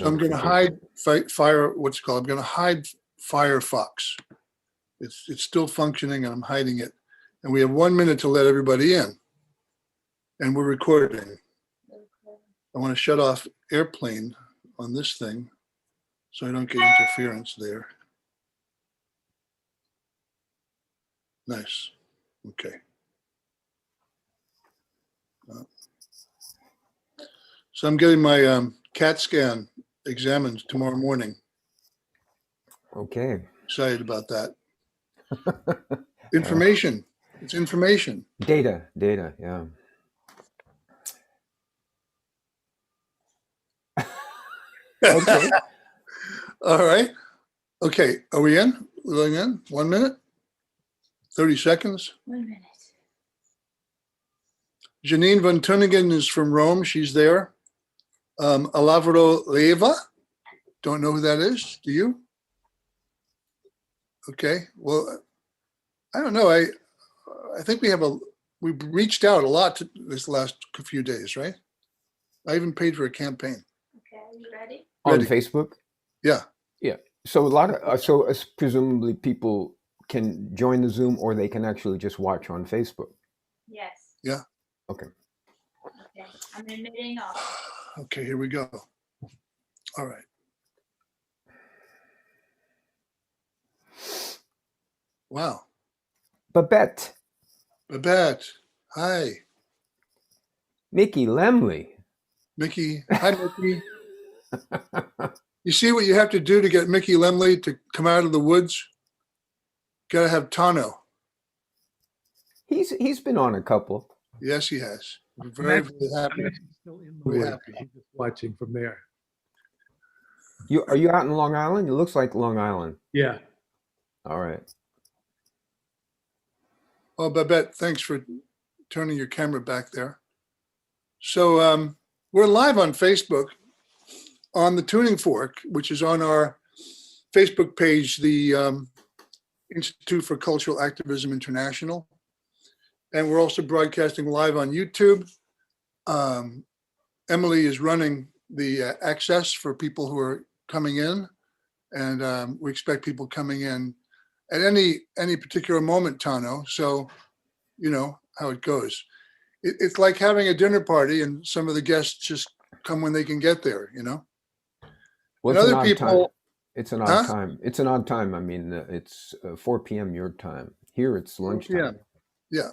So I'm going to hide fire. What's it called? I'm going to hide Firefox. It's still functioning, and I'm hiding it. And we have 1 minute to let everybody in, and we're recording. I want to shut off airplane on this thing so I don't get interference there. Nice. Okay. So I'm getting my CAT scan examined tomorrow morning. Okay. Excited about that. Information. It's information. Data, yeah. Okay. All right. Okay. Are we in? We're going in? 1 minute? 30 seconds? 1 minute. Janine van Tuningen is from Rome. She's there. Alavaro Leva. Don't know who that is. Do you? Okay. Well, I don't know. I think we've reached out a lot this last few days, right? I even paid for a campaign. Okay, are you ready? On Ready. Facebook? Yeah. Yeah. So a lot of presumably people can join the Zoom, or they can actually just watch on Facebook. Yes. Yeah. Okay. Okay, I'm admitting off. Okay, here we go. All right. Wow. Babette. Hi. Mickey Lemley. Mickey. Hi, Mickey. You see what you have to do to get Mickey Lemley to come out of the woods? Got to have Tano. He's been on a couple. Yes, he has. We're very, very happy. I'm actually still in the Very woods. happy. I'm just watching from there. Are you out in Long Island? It looks like Long Island. Yeah. All right. Oh, Babette, thanks for turning your camera back there. So we're live on Facebook on the Tuning Fork, which is on our Facebook page, the Institute for Cultural Activism International. And we're also broadcasting live on YouTube. Emily is running the access for people who are coming in. And we expect people coming in at any particular moment, Tano. So, you know how it goes. It's like having a dinner party and some of the guests just come when they can get there, you know? Well, And it's other an odd people, time. It's an odd Huh? time. It's an odd time. I mean, it's 4 p.m. your time. Here it's lunchtime. Yeah.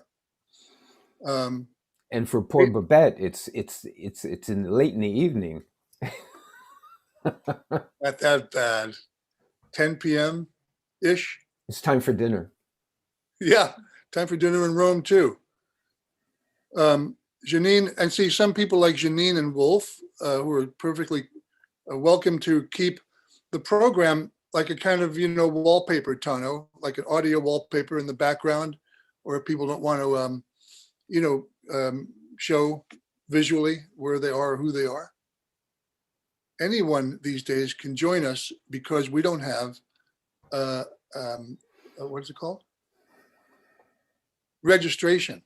And for poor Babette, it's late in the evening. Not that bad. 10 p.m. ish. It's time for dinner. Yeah, time for dinner in Rome too. Janine, and see some people like Janine and Wolf, who are perfectly welcome to keep the program like a kind of, wallpaper, Tano, like an audio wallpaper in the background, or if people don't want to, show visually where they are or who they are. Anyone these days can join us because we don't have, what is it called? Registration.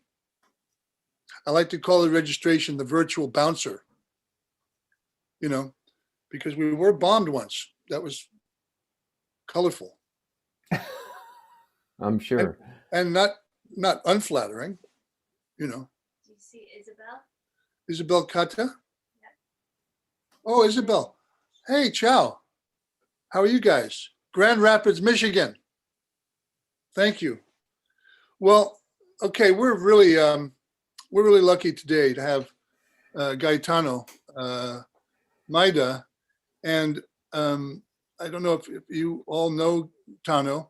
I like to call the registration the virtual bouncer, because we were bombed once. That was colorful. I'm sure. And not unflattering, Do you see Isabel? Isabel Kata? Yeah. Oh, Isabel. Hey, ciao. How are you guys? Grand Rapids, Michigan. Thank you. Well, okay, we're really lucky today to have Gaetano, Maida, and I don't know if you all know Tano,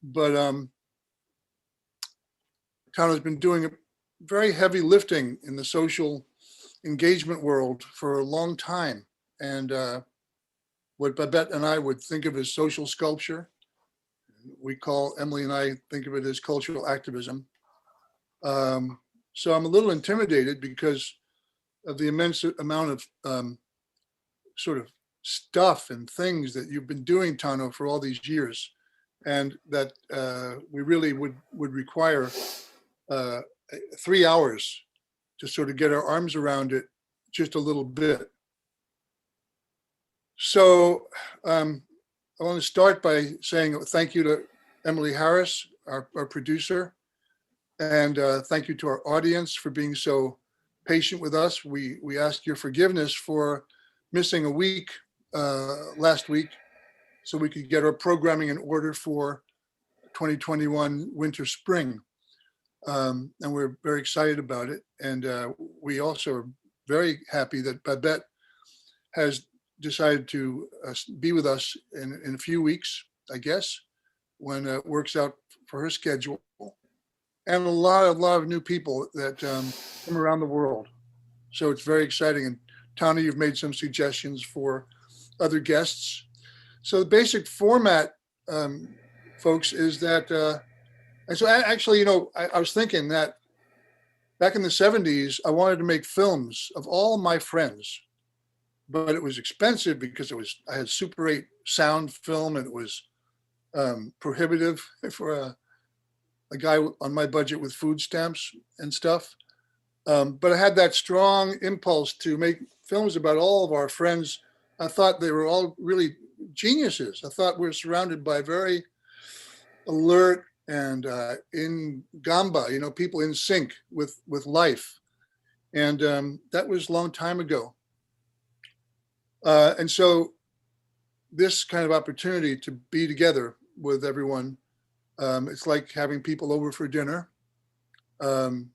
but Tano's been doing a very heavy lifting in the social engagement world for a long time. And what Babette and I would think of as social sculpture, Emily and I think of it as cultural activism. So I'm a little intimidated because of the immense amount of sort of stuff and things that you've been doing, Tano, for all these years, and that we really would require 3 hours to sort of get our arms around it just a little bit. So I want to start by saying thank you to Emily Harris, our producer, and thank you to our audience for being so patient with us. We ask your forgiveness for missing a week last week so we could get our programming in order for 2021 winter spring. And we're very excited about it. And we also are very happy that Babette has decided to be with us in a few weeks, I guess, when it works out for her schedule. And a lot of new people that from around the world. So it's very exciting. And Tana, you've made some suggestions for other guests. So the basic format, folks, is that, and so actually, you know, I was thinking that back in the 70s, I wanted to make films of all my friends, but it was expensive because I had Super 8 sound film and it was prohibitive for a guy on my budget with food stamps and stuff. But I had that strong impulse to make films about all of our friends. I thought they were all really geniuses. I thought we were surrounded by very alert and in gamba, you know, people in sync with life. And that was a long time ago. And so this kind of opportunity to be together with everyone, it's like having people over for dinner. I'm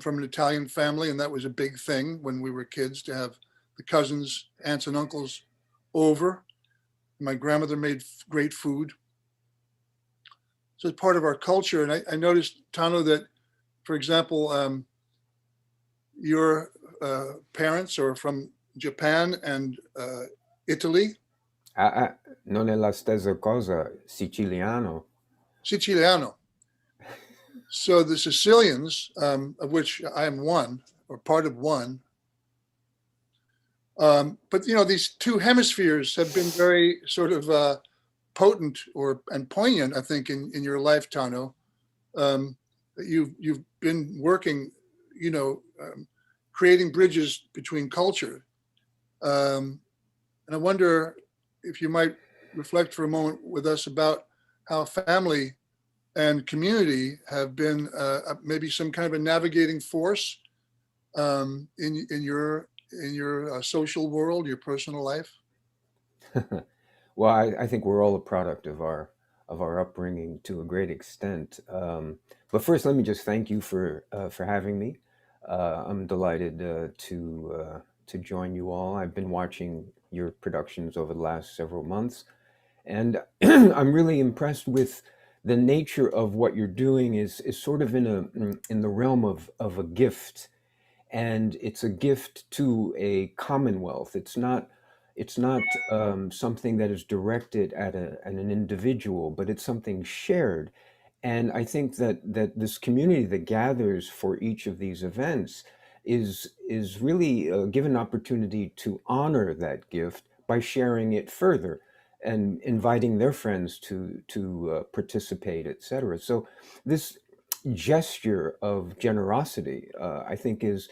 from an Italian family, and that was a big thing when we were kids to have the cousins, aunts and uncles over. My grandmother made great food. So it's part of our culture. And I noticed, Tano, that, for example, your parents are from Japan and Italy. Non è la stessa cosa, siciliano. Siciliano. So the Sicilians, of which I am one, or part of one, but you know, these two hemispheres have been very sort of potent and poignant, I think, in your life, Tano. You've been working, you know, creating bridges between culture, and I wonder if you might reflect for a moment with us about how family and community have been maybe some kind of a navigating force in your social world, your personal life. Well, I think we're all a product of our upbringing to a great extent. But first, let me just thank you for having me. I'm delighted to join you all. I've been watching your productions over the last several months, and I'm really impressed with the nature of what you're doing. Is sort of in the realm of a gift, and it's a gift to a commonwealth. It's not something that is directed at an individual, but it's something shared. And I think that this community that gathers for each of these events is really given an opportunity to honor that gift by sharing it further and inviting their friends to participate, etc. So this gesture of generosity, I think, is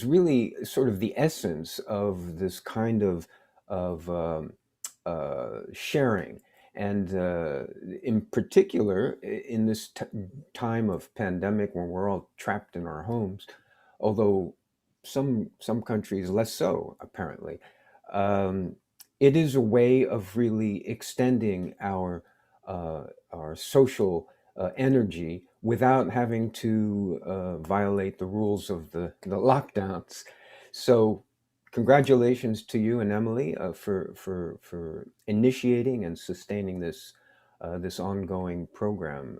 really sort of the essence of this kind of sharing. And in particular, in this time of pandemic when we're all trapped in our homes, although some countries less so, apparently, it is a way of really extending our social energy without having to violate the rules of the lockdowns. So congratulations to you and Emily for initiating and sustaining this ongoing program.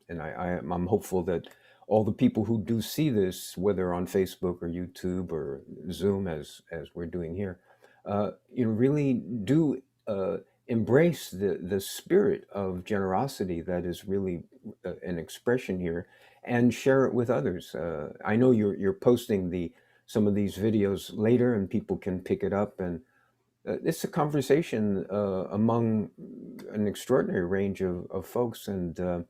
And I'm hopeful that all the people who do see this, whether on Facebook or YouTube or Zoom, as we're doing here, you know, really do embrace the spirit of generosity that is really an expression here, and share it with others. I know you're posting some of these videos later, and people can pick it up, and it's a conversation among an extraordinary range of folks, and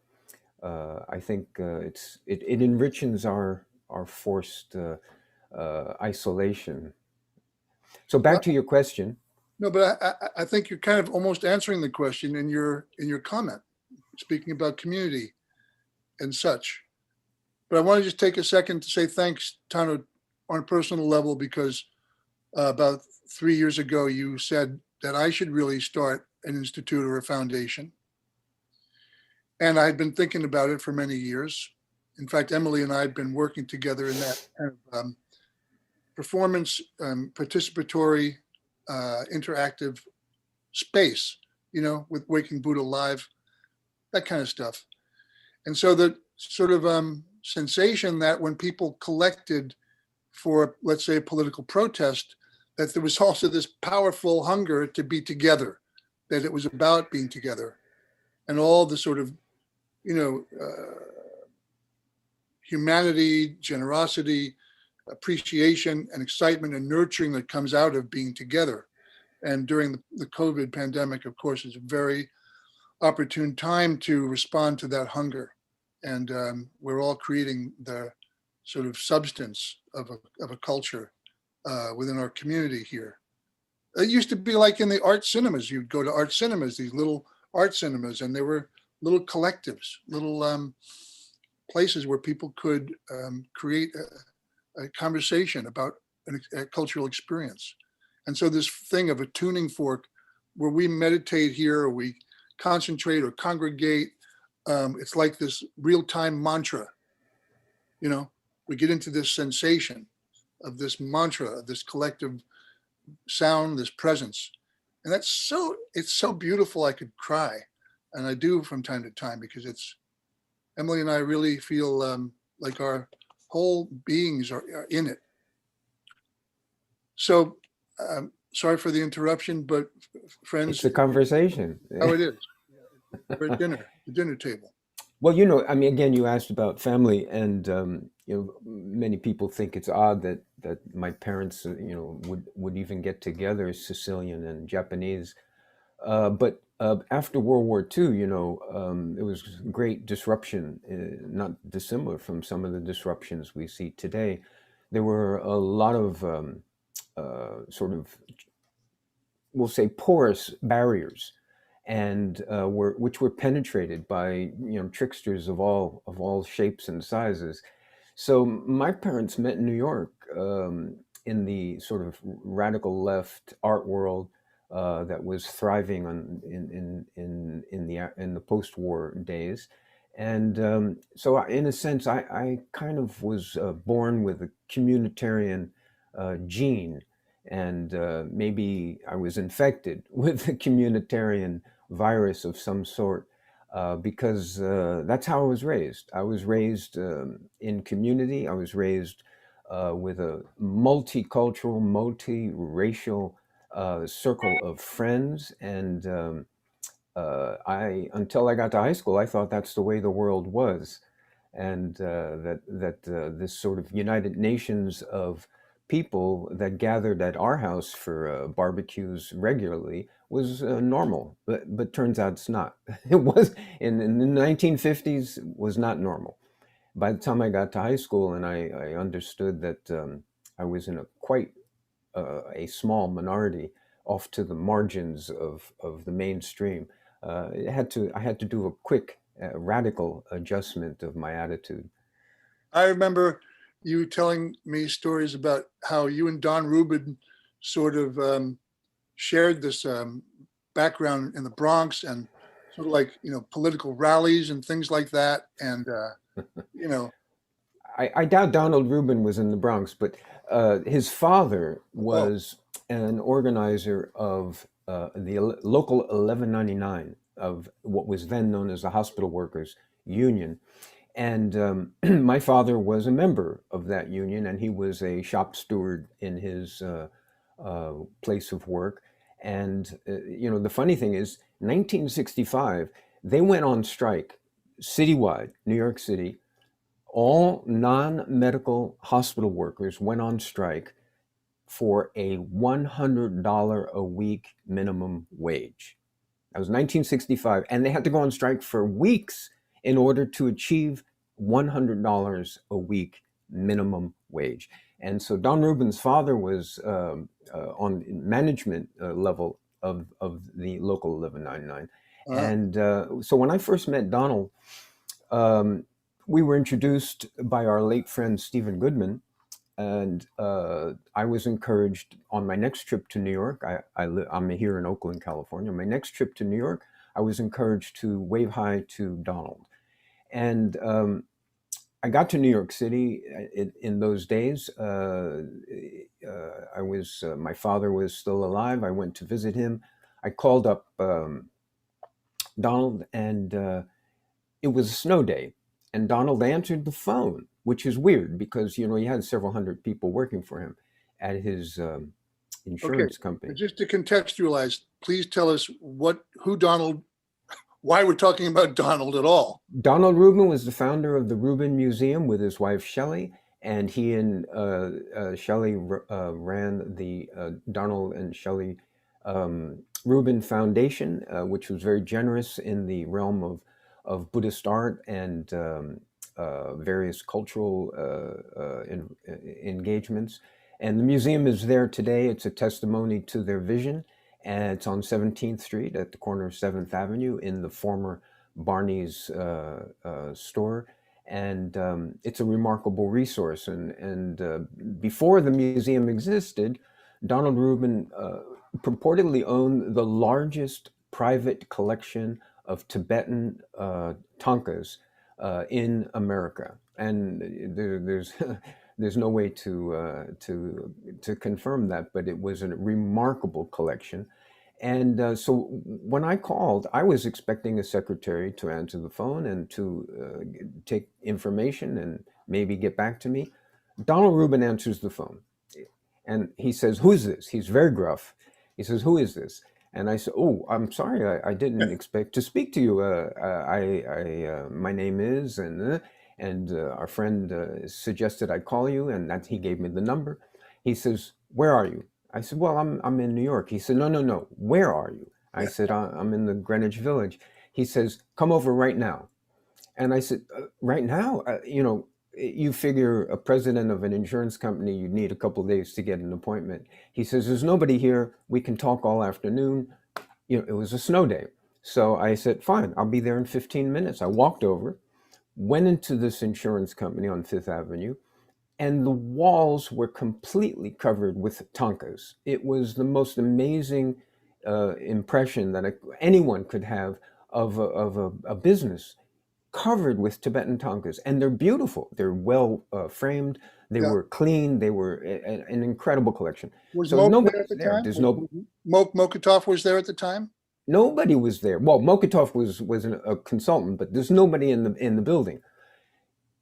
I think it enriches our forced isolation. So back to your question. No, but I think you're kind of almost answering the question in your comment, speaking about community and such. But I want to just take a second to say thanks, Tano, on a personal level, because about 3 years ago, you said that I should really start an institute or a foundation. And I had been thinking about it for many years. In fact, Emily and I had been working together in that kind of performance, participatory, interactive space, with Waking Buddha Live, that kind of stuff. And so the sort of sensation that when people collected for, let's say, a political protest, that there was also this powerful hunger to be together, that it was about being together, and all the sort of, humanity, generosity, appreciation, and excitement and nurturing that comes out of being together. And during the COVID pandemic, of course, is a very opportune time to respond to that hunger. And we're all creating the sort of substance of a culture within our community here. It used to be like in the art cinemas. You'd go to art cinemas, these little art cinemas, and there were little collectives, little places where people could create a conversation about a cultural experience. And so this thing of a tuning fork where we meditate here, or we concentrate or congregate, it's like this real-time mantra. We get into this sensation of this mantra, of this collective sound, this presence. And it's so beautiful I could cry. And I do from time to time, because Emily and I really feel like our whole beings are in it. So sorry for the interruption, but friends. It's a conversation. Oh, it is. We're at dinner, the dinner table. Well, again, you asked about family, and many people think it's odd that my parents, would even get together, Sicilian and Japanese. But after World War II, it was great disruption, not dissimilar from some of the disruptions we see today. There were a lot of sort of, we'll say, porous barriers, and which were penetrated by tricksters of all shapes and sizes. So my parents met in New York in the sort of radical left art world that was thriving in the post-war days, and so in a sense, I kind of was born with a communitarian gene, and maybe I was infected with a communitarian virus of some sort, because that's how I was raised. I was raised in community. I was raised with a multicultural, multiracial circle of friends, and until I got to high school, I thought that's the way the world was, and that this sort of United Nations of people that gathered at our house for barbecues regularly was normal, but turns out it's not. It was in the 1950s was not normal. By the time I got to high school, and I understood that I was in a quite a small minority, off to the margins of the mainstream, I had to do a quick radical adjustment of my attitude. I remember you telling me stories about how you and Don Rubin sort of shared this background in the Bronx, and sort of like, political rallies and things like that. And, I doubt Donald Rubin was in the Bronx, but his father was an organizer of the local 1199 of what was then known as the Hospital Workers Union. And my father was a member of that union, and he was a shop steward in his place of work. And, the funny thing is, 1965, they went on strike citywide, New York City. All non-medical hospital workers went on strike for a $100 a week minimum wage. That was 1965, and they had to go on strike for weeks in order to achieve $100 a week minimum wage. And so Don Rubin's father was on management level of the local 1199. And so when I first met Donald, we were introduced by our late friend Stephen Goodman, and I was encouraged on my next trip to New York. I'm here in Oakland, California. My next trip to New York, I was encouraged to wave hi to Donald. And I got to New York City in those days. My father was still alive. I went to visit him. I called up Donald, and it was a snow day. And Donald answered the phone, which is weird because, you know, he had several hundred people working for him at his insurance company. Just to contextualize, please tell us who Donald, why we're talking about Donald at all. Donald Rubin was the founder of the Rubin Museum with his wife, Shelley, and he and Shelley ran the Donald and Shelley Rubin Foundation, which was very generous in the realm of Buddhist art and various cultural engagements. And the museum is there today. It's a testimony to their vision. And it's on 17th Street at the corner of 7th Avenue in the former Barney's store. And it's a remarkable resource. And before the museum existed, Donald Rubin purportedly owned the largest private collection of Tibetan thangkas in America. And there's no way to confirm that, but it was a remarkable collection. And so when I called, I was expecting a secretary to answer the phone and to take information and maybe get back to me. Donald Rubin answers the phone, and he says, "Who's this?" He's very gruff. He says, "Who is this?" And I said, "Oh, I'm sorry, I didn't expect to speak to you. My name is," and our friend suggested I call you, and that he gave me the number. He says, "Where are you?" I said, "Well, I'm in New York." He said, No. Where are you?" I said, "I'm in the Greenwich Village." He says, "Come over right now." And I said, "Right now? You figure a president of an insurance company, you'd need a couple of days to get an appointment." He says, "There's nobody here. We can talk all afternoon." It was a snow day. So I said, "Fine, I'll be there in 15 minutes. I walked over, went into this insurance company on Fifth Avenue, and the walls were completely covered with thangkas. It was the most amazing impression that anyone could have of a business covered with Tibetan thangkas. And they're beautiful. They're well framed. They were clean. They were an incredible collection. Was so Moke there at the there. time? There's no Mokotov was there at the time? Nobody was there. Well, Mokotov was a consultant, but there's nobody in the building.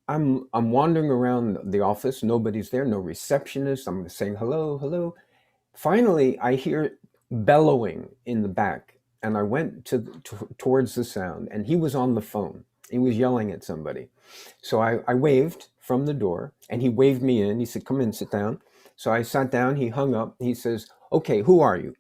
I'm wandering around the office. Nobody's there. No receptionist. I'm saying hello. Finally, I hear bellowing in the back, and I went towards the sound, and he was on the phone. He was yelling at somebody. So I waved from the door, and he waved me in. He said, "Come in, sit down." So I sat down. He hung up. He says, "Okay, who are you?"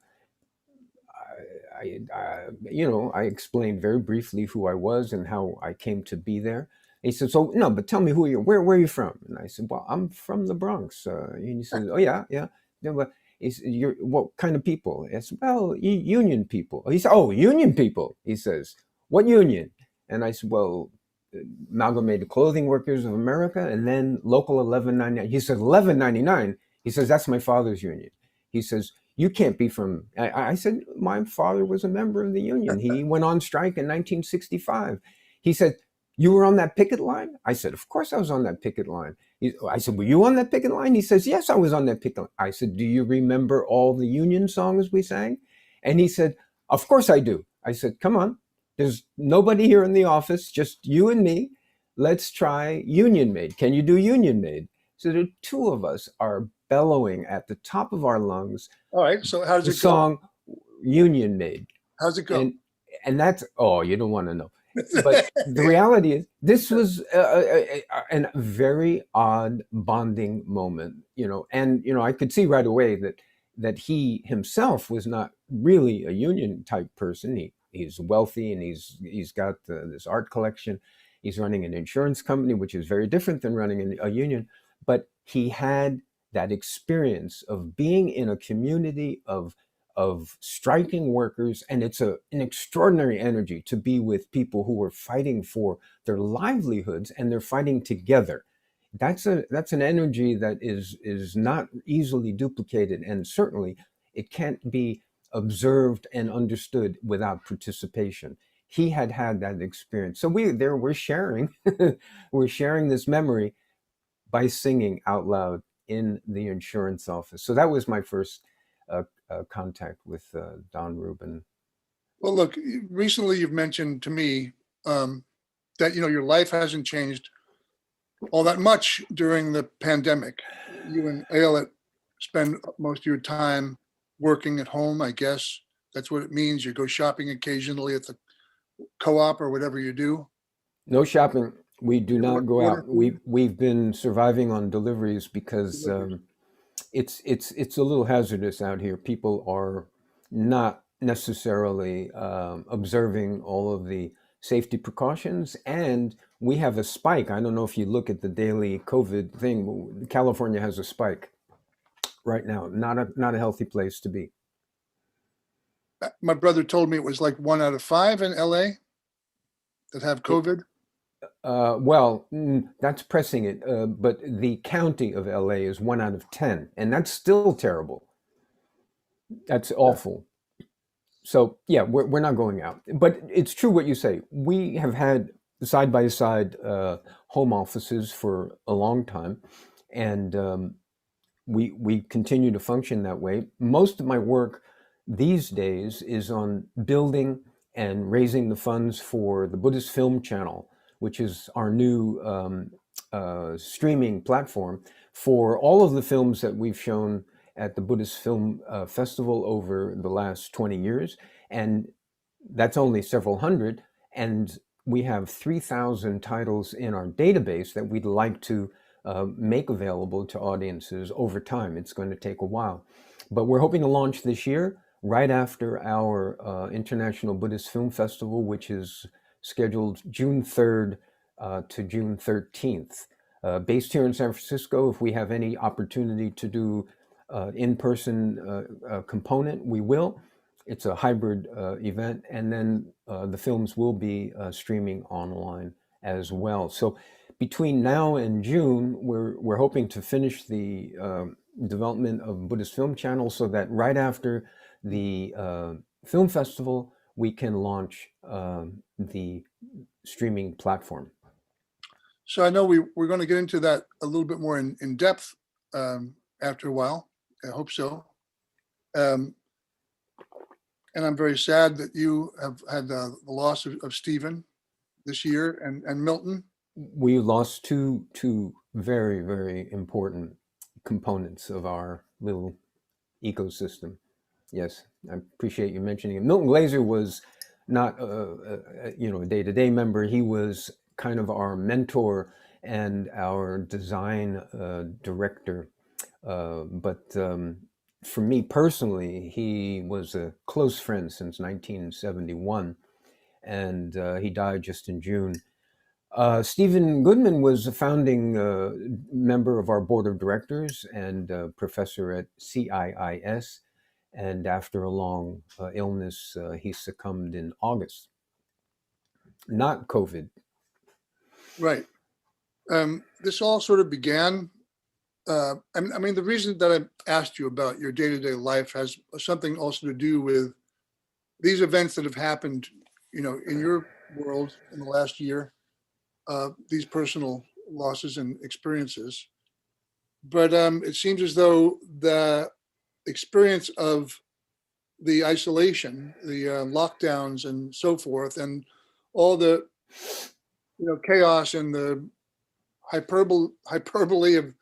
I explained very briefly who I was and how I came to be there. He said, "So no, but tell me who you. Where are you from?" And I said, "Well, I'm from the Bronx." And he said, "Oh yeah. Well, he said, "You're what kind of people?" I said, "Well, union people." He said, "Oh, union people." He says, "What union?" And I said, "Well, Amalgamated Clothing Workers of America, and then Local 1199." He says, "1199." He says, "That's my father's union." He says, "You can't be from." I said, "My father was a member of the union. He went on strike in 1965. He said, "You were on that picket line?" I said, "Of course I was on that picket line." I said, "Were you on that picket line?" He says, "Yes, I was on that picket line." I said, "Do you remember all the union songs we sang?" And he said, "Of course I do." I said, "Come on. There's nobody here in the office, just you and me. Let's try Union Maid. Can you do Union Maid?" So the two of us are bellowing at the top of our lungs. All right. So how does the it song Union Maid. How's it go? And that's, you don't want to know. But the reality is, this was a very odd bonding moment, and I could see right away that he himself was not really a union type person. He's wealthy, and he's got this art collection. He's running an insurance company, which is very different than running a union. But he had that experience of being in a community of striking workers, and it's an extraordinary energy to be with people who are fighting for their livelihoods, and they're fighting together. That's an energy that is not easily duplicated, and certainly it can't be observed and understood without participation. He had that experience, so we're sharing we're sharing this memory by singing out loud in the insurance office. So that was my first contact with Don Rubin. Well, look, recently you've mentioned to me that, your life hasn't changed all that much during the pandemic. You and Ayelet spend most of your time working at home, I guess. That's what it means. You go shopping occasionally at the co-op or whatever you do. No shopping. We do not go Order out. food? We've been surviving on deliveries because Deliveries. it's a little hazardous out here. People are not necessarily observing all of the safety precautions, and we have a spike. I don't know if you look at the daily COVID thing. California has a spike right now. Not a healthy place to be. My brother told me it was like 1 out of 5 in LA that have COVID. Well, that's pressing it, but the county of LA is 1 out of 10, and that's still terrible. That's awful. So yeah, we're not going out. But it's true what you say. We have had side by side home offices for a long time, and we continue to function that way. Most of my work these days is on building and raising the funds for the Buddhist Film Channel, which is our new streaming platform for all of the films that we've shown at the Buddhist Film Festival over the last 20 years. And that's only several hundred. And we have 3,000 titles in our database that we'd like to make available to audiences over time. It's going to take a while. But we're hoping to launch this year, right after our International Buddhist Film Festival, which is scheduled June 3rd to June 13th. Based here in San Francisco, if we have any opportunity to do in-person component, we will. It's a hybrid event, and then the films will be streaming online as well. So between now and June, we're hoping to finish the development of Buddhist Film Channel so that right after the film festival, we can launch the streaming platform. So I know we're going to get into that a little bit more in depth after a while. I hope so. And I'm very sad that you have had the loss of Stephen this year and Milton. We lost two very, very important components of our little ecosystem. Yes, I appreciate you mentioning it. Milton Glaser was not a day-to-day member. He was kind of our mentor and our design director. But for me personally, he was a close friend since 1971, and he died just in June. Stephen Goodman was a founding member of our board of directors and professor at CIIS. And after a long illness, he succumbed in August. Not COVID. Right. This all sort of began. I mean, the reason that I asked you about your day-to-day life has something also to do with these events that have happened, in your world in the last year, these personal losses and experiences. But it seems as though the experience of the isolation, the lockdowns and so forth, and all the chaos and the hyperbole of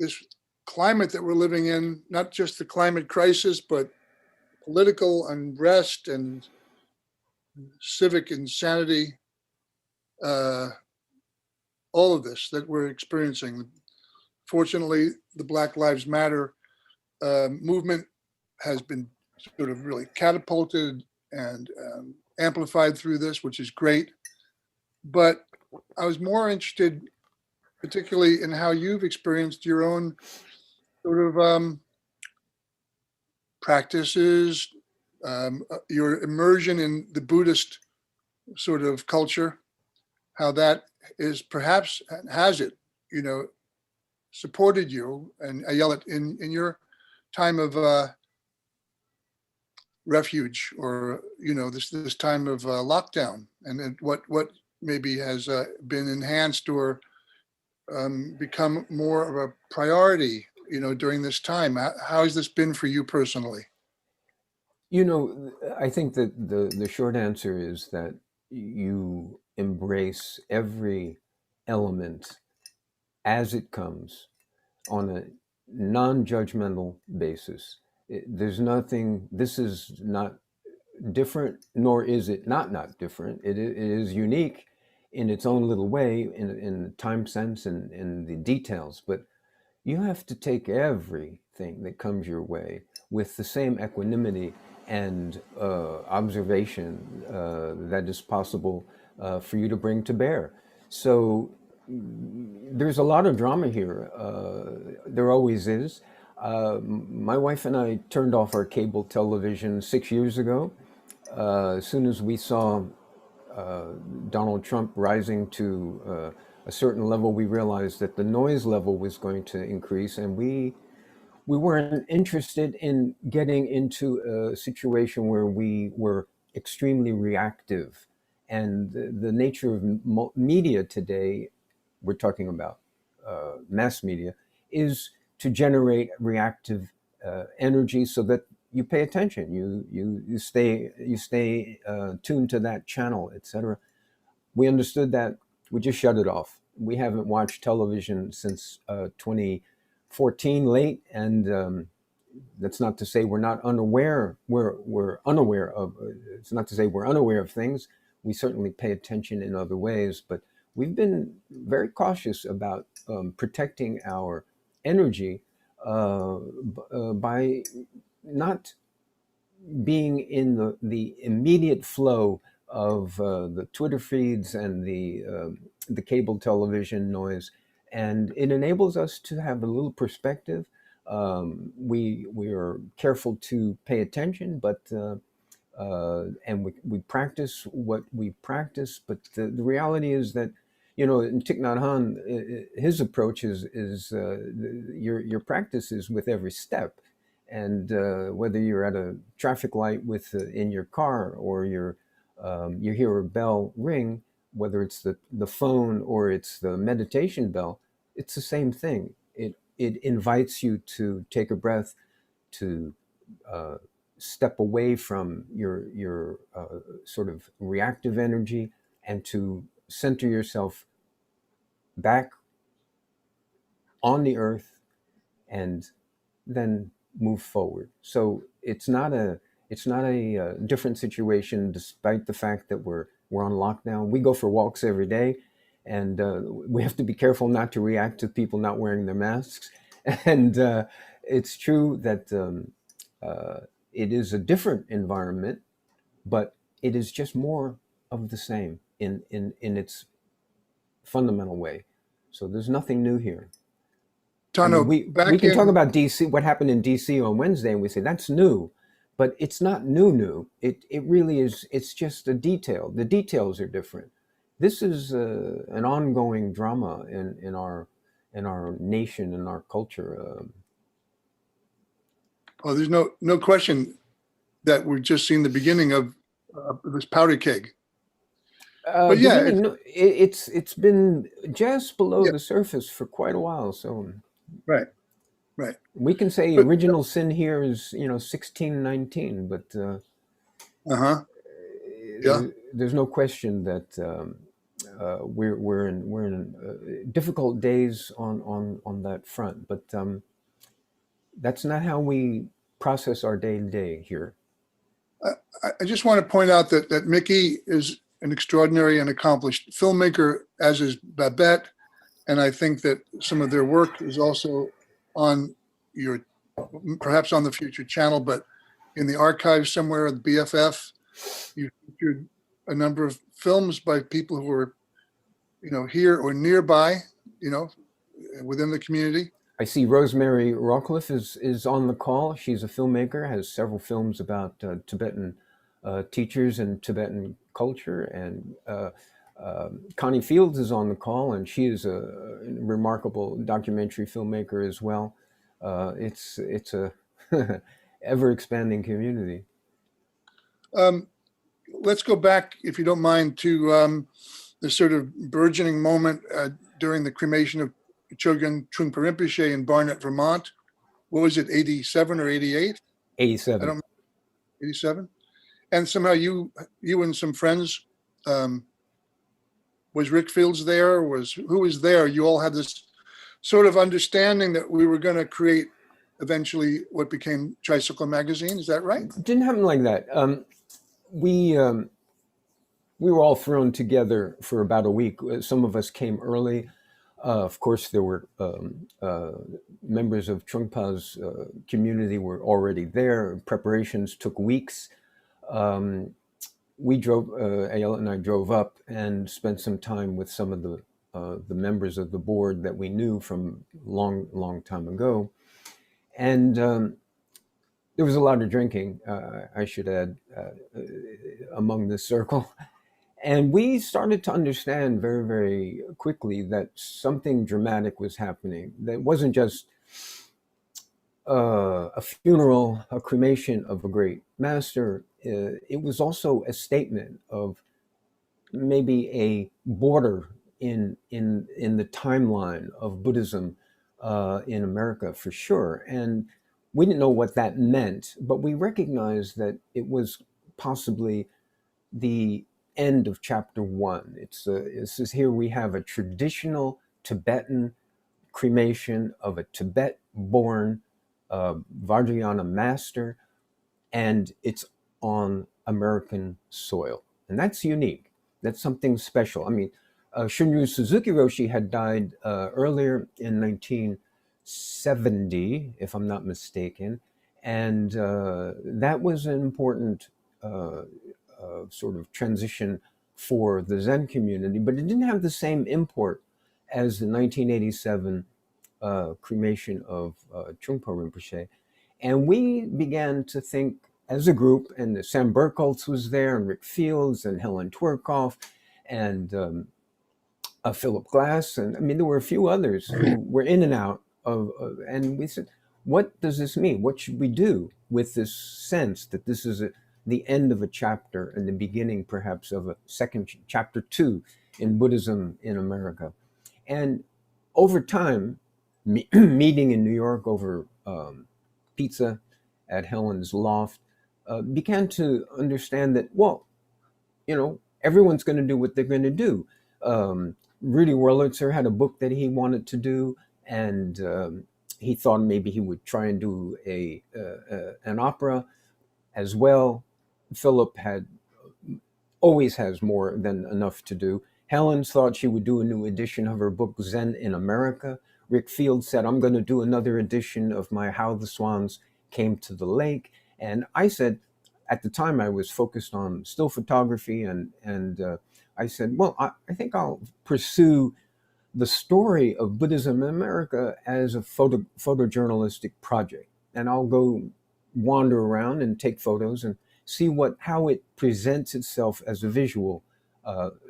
this climate that we're living in, not just the climate crisis, but political unrest and civic insanity, all of this that we're experiencing. Fortunately, the Black Lives Matter movement has been sort of really catapulted and amplified through this, which is great. But I was more interested particularly in how you've experienced your own sort of practices, your immersion in the Buddhist sort of culture, how that is perhaps has it, supported you, and I yell it in your time of refuge, or this time of lockdown, and then what maybe has been enhanced or become more of a priority, during this time. How has this been for you personally? I think that the short answer is that you embrace every element as it comes on a non-judgmental basis. There's nothing, this is not different, nor is it not different. It is unique in its own little way, in time sense and in the details, but you have to take everything that comes your way with the same equanimity and observation that is possible for you to bring to bear. So there's a lot of drama here. There always is. My wife and I turned off our cable television 6 years ago. As soon as we saw Donald Trump rising to a certain level, we realized that the noise level was going to increase, and we weren't interested in getting into a situation where we were extremely reactive. And the nature of media today, we're talking about mass media, is to generate reactive energy so that you pay attention, you stay tuned to that channel, etc. We understood that. We just shut it off. We haven't watched television since 2014 late, and that's not to say we're not unaware. We're unaware of. It's not to say we're unaware of things. We certainly pay attention in other ways, but we've been very cautious about protecting our energy by not being in the immediate flow of the Twitter feeds and the cable television noise, and it enables us to have a little perspective. We are careful to pay attention, but and we practice what we practice. But the reality is that, in Thich Nhat Hanh, his approach is your practice is with every step. And whether you're at a traffic light in your car, or you hear a bell ring, whether it's the phone or it's the meditation bell, it's the same thing. It invites you to take a breath, to step away from your sort of reactive energy, and to center yourself back on the earth, and then move forward. So it's not a different situation, despite the fact that we're on lockdown. We go for walks every day, and we have to be careful not to react to people not wearing their masks. And it's true that it is a different environment, but it is just more of the same in its fundamental way. So there's nothing new here. Tano, we can talk about DC, what happened in DC on Wednesday, and we say that's new, but it's not new. It really is. It's just a detail. The details are different. This is an ongoing drama in our nation, in our culture. Well, there's no question that we've just seen the beginning of this powder keg. But yeah, it's been just below the surface for quite a while. So right. We can say original sin here is 1619, but there's no question that we're in difficult days on that front. But that's not how we process our day to day here. I just want to point out that Mickey is an extraordinary and accomplished filmmaker, as is Babette, and I think that some of their work is also on perhaps on the Future channel, but in the archives somewhere at the BFF. You featured a number of films by people who were, here or nearby, within the community. I see Rosemary Rawcliffe is on the call. She's a filmmaker, has several films about Tibetan teachers and Tibetan culture. And Connie Fields is on the call, and she is a remarkable documentary filmmaker as well. It's a ever expanding community. Let's go back, if you don't mind, to the sort of burgeoning moment during the cremation of Chogyam Trungpa Rinpoche in Barnet, Vermont. What was it, 87 or 88? 87. I don't 87. And somehow you and some friends, was Rick Fields there? Who was there? You all had this sort of understanding that we were going to create eventually what became Tricycle Magazine. Is that right? It didn't happen like that. We were all thrown together for about a week. Some of us came early. Of course, there were members of Trungpa's community were already there. Preparations took weeks. We drove, Ayala and I drove up and spent some time with some of the members of the board that we knew from long time ago. And there was a lot of drinking, I should add, among this circle. And we started to understand very, very quickly that something dramatic was happening. That wasn't just a funeral, a cremation of a great master. It was also a statement of maybe a border in the timeline of Buddhism in America, for sure. And we didn't know what that meant, but we recognized that it was possibly the end of chapter 1. This is here we have a traditional Tibetan cremation of a Tibet-born Vajrayana master, and it's on American soil. And that's unique. That's something special. I mean, Shunryu Suzuki Roshi had died earlier in 1970, if I'm not mistaken, and that was an important sort of transition for the Zen community, but it didn't have the same import as the 1987 cremation of Trungpa Rinpoche. And we began to think as a group, and Sam Burkholz was there, and Rick Fields, and Helen Twerkoff, and Philip Glass, and I mean, there were a few others who were in and out and we said, what does this mean? What should we do with this sense that this is the end of a chapter and the beginning, perhaps, of a second chapter 2 in Buddhism in America? And over time, meeting in New York over pizza at Helen's loft, began to understand that, well, everyone's going to do what they're going to do. Rudy Wurlitzer had a book that he wanted to do, and he thought maybe he would try and do an opera as well. Philip always has more than enough to do. Helen thought she would do a new edition of her book, Zen in America. Rick Field said, I'm going to do another edition of my How the Swans Came to the Lake. And I said, at the time I was focused on still photography, and I said, well, I think I'll pursue the story of Buddhism in America as a photojournalistic project. And I'll go wander around and take photos and see how it presents itself as a visual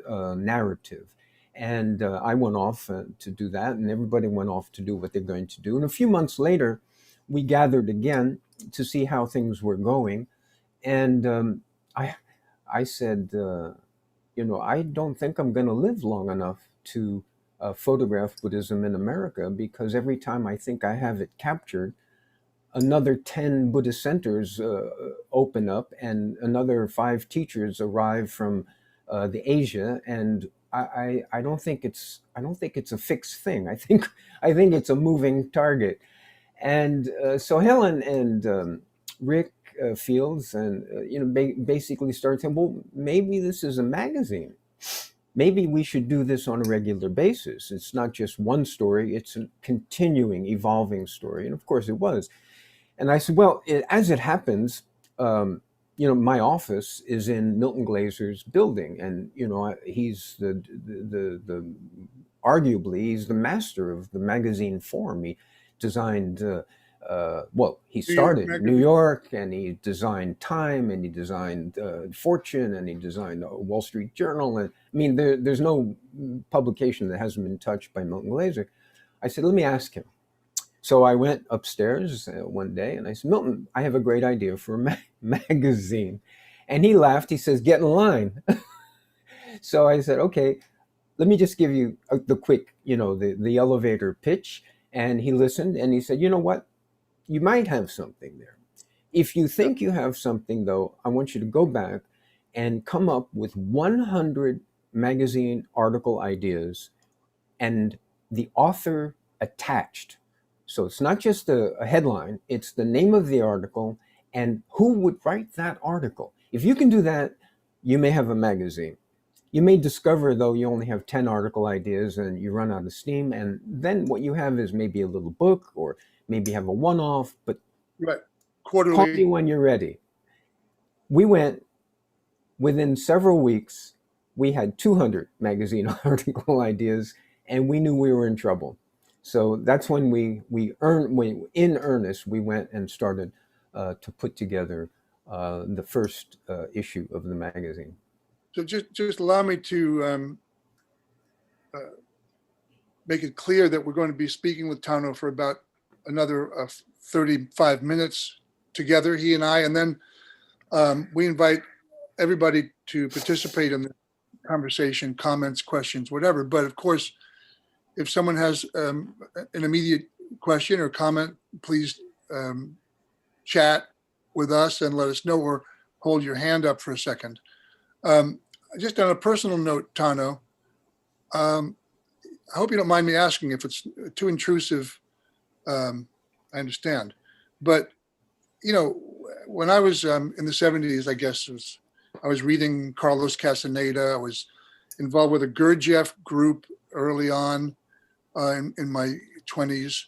narrative. And I went off to do that, and everybody went off to do what they're going to do. And a few months later, we gathered again to see how things were going. And I said, I don't think I'm going to live long enough to photograph Buddhism in America, because every time I think I have it captured, another 10 Buddhist centers open up, and another 5 teachers arrive from the Asia, and I don't think it's a fixed thing. I think it's a moving target. And so Helen and Rick Fields and basically started saying, well, maybe this is a magazine. Maybe we should do this on a regular basis. It's not just one story; it's a continuing, evolving story. And of course, it was. And I said, well, as it happens, my office is in Milton Glazer's building, and he's the arguably he's the master of the magazine form. He designed. He New York started New Magazine. York, and he designed Time, and he designed Fortune, and he designed Wall Street Journal. And I mean, there's no publication that hasn't been touched by Milton Glaser. I said, let me ask him. So I went upstairs one day and I said, Milton, I have a great idea for a magazine. And he laughed. He says, get in line. So I said, okay, let me just give you the quick, the elevator pitch. And he listened and he said, you know what? You might have something there. If you think you have something, though, I want you to go back and come up with 100 magazine article ideas and the author attached. So it's not just a headline, it's the name of the article and who would write that article. If you can do that, you may have a magazine. You may discover, though, you only have 10 article ideas and you run out of steam. And then what you have is maybe a little book or maybe have a one-off, but Right. call me Quarterly. when you're ready. We went, within several weeks, we had 200 magazine article ideas and we knew we were in trouble. So that's when in earnest, we went and started to put together the first issue of the magazine. So just allow me to make it clear that we're going to be speaking with Tano for about another 35 minutes together, he and I, and then we invite everybody to participate in the conversation, comments, questions, whatever. But of course, if someone has an immediate question or comment, please chat with us and let us know, or hold your hand up for a second. Just on a personal note, Tano, I hope you don't mind me asking. If it's too intrusive, I understand. But, when I was in the 70s, I guess, I was reading Carlos Castaneda. I was involved with a Gurdjieff group early on in my 20s,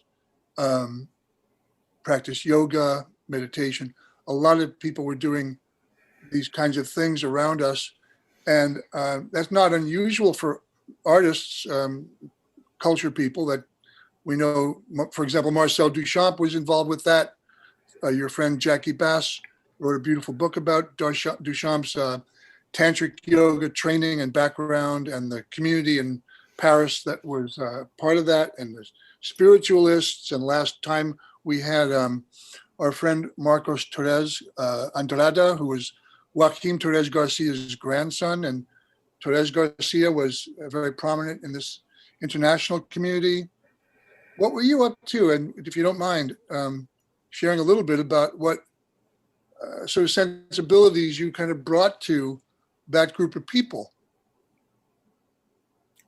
practiced yoga, meditation. A lot of people were doing these kinds of things around us. And that's not unusual for artists, culture people that we know. For example, Marcel Duchamp was involved with that. Your friend Jackie Bass wrote a beautiful book about Duchamp's tantric yoga training and background, and the community in Paris that was part of that, and the spiritualists. And last time we had our friend Marcos Torres Andrada, who was Joaquim Torres Garcia's grandson. And Torres Garcia was very prominent in this international community. What were you up to? And if you don't mind sharing a little bit about what sort of sensibilities you kind of brought to that group of people.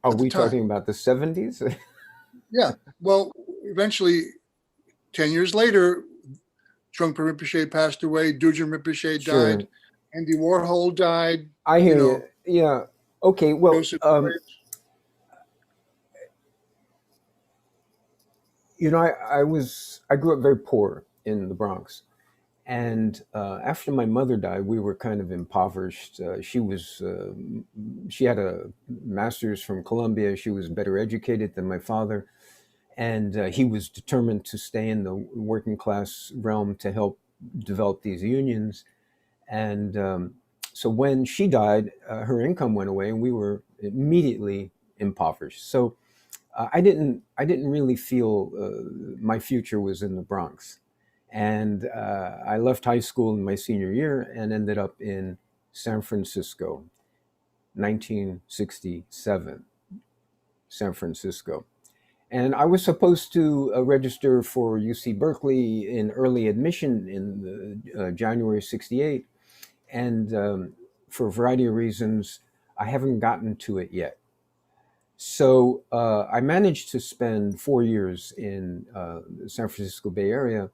Are we talking about the 70s? Yeah. Well, eventually, 10 years later, Trungpa Rinpoche passed away, Dujin Rinpoche Sure. died, Andy Warhol died. I hear you. Yeah. Okay. Well, Joseph I grew up very poor in the Bronx, and after my mother died, we were kind of impoverished. She had a master's from Columbia. She was better educated than my father, and he was determined to stay in the working class realm to help develop these unions. And so when she died, her income went away, and we were immediately impoverished. So I didn't really feel my future was in the Bronx. And I left high school in my senior year and ended up in San Francisco, 1967, San Francisco. And I was supposed to register for UC Berkeley in early admission in January 68. And for a variety of reasons, I haven't gotten to it yet. So I managed to spend 4 years in the San Francisco Bay Area,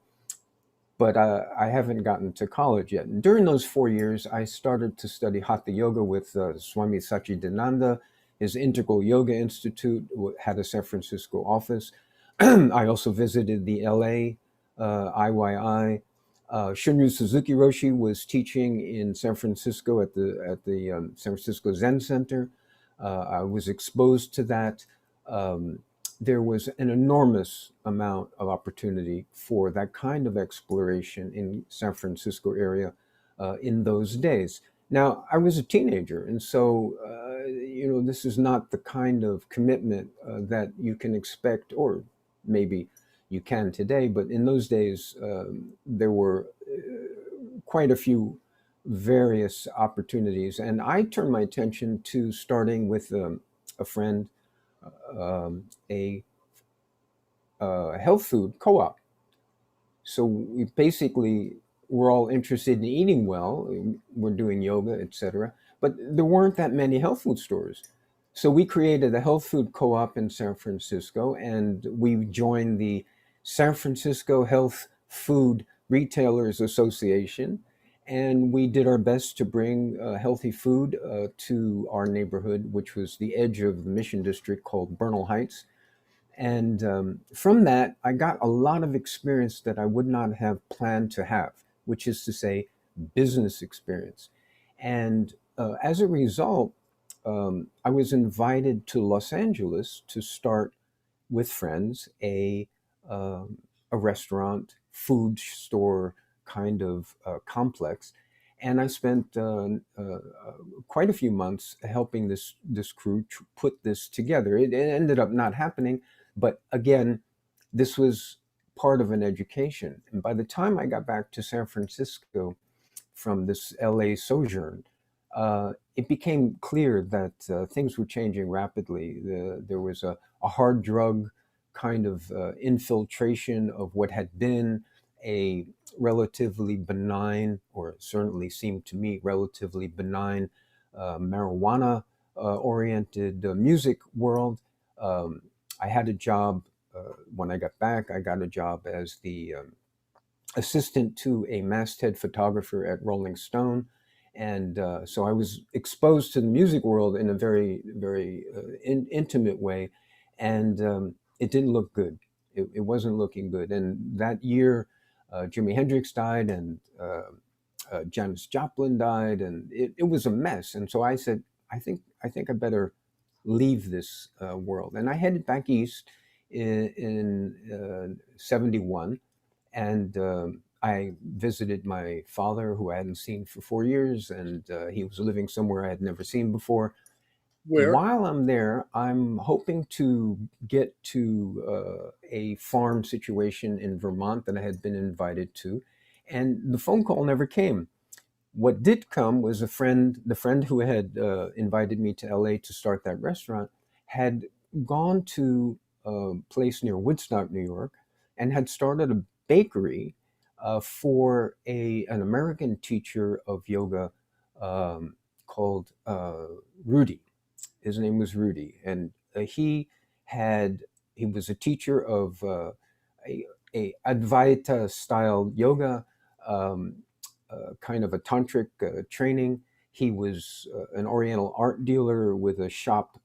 but I haven't gotten to college yet. And during those 4 years, I started to study Hatha Yoga with Swami Sachidananda. His Integral Yoga Institute had a San Francisco office. I also visited the LA IYI. Shunryu Suzuki Roshi was teaching in San Francisco at the San Francisco Zen Center. I was exposed to that. Um, there was an enormous amount of opportunity for that kind of exploration in San Francisco area in those days. Now, I was a teenager, and so this is not the kind of commitment that you can expect, or maybe you can today. But in those days, there were quite a few various opportunities, and I turned my attention to starting with a friend, a health food co-op. So we basically were all interested in eating well. We're doing yoga, etc. But there weren't that many health food stores. So we created a health food co-op in San Francisco, and we joined the San Francisco Health Food Retailers Association. And we did our best to bring healthy food to our neighborhood, which was the edge of the Mission District called Bernal Heights. And from that, I got a lot of experience that I would not have planned to have, which is to say, business experience. And as a result, I was invited to Los Angeles to start with friends a restaurant, food store kind of complex. And I spent quite a few months helping this crew put this together. It ended up not happening, but again, this was part of an education. And by the time I got back to San Francisco from this LA sojourn, it became clear that things were changing rapidly. There was a hard drug kind of infiltration of what had been a relatively benign, or certainly seemed to me relatively benign, marijuana oriented music world. I had a job when I got back. I got a job as the assistant to a masthead photographer at Rolling Stone. And so I was exposed to the music world in a very, very intimate way. And it didn't look good. It wasn't looking good. And that year, Jimi Hendrix died, and Janis Joplin died, and it was a mess. And so I said, I think I better leave this world. And I headed back east in 71. And I visited my father, who I hadn't seen for 4 years, and he was living somewhere I had never seen before. Where? While I'm there, I'm hoping to get to a farm situation in Vermont that I had been invited to, and the phone call never came. What did come was the friend who had invited me to LA to start that restaurant had gone to a place near Woodstock, New York, and had started a bakery for an American teacher of yoga called Rudy. His name was Rudy, and he was a teacher of a Advaita style yoga, kind of a tantric training. He was an Oriental art dealer with a shop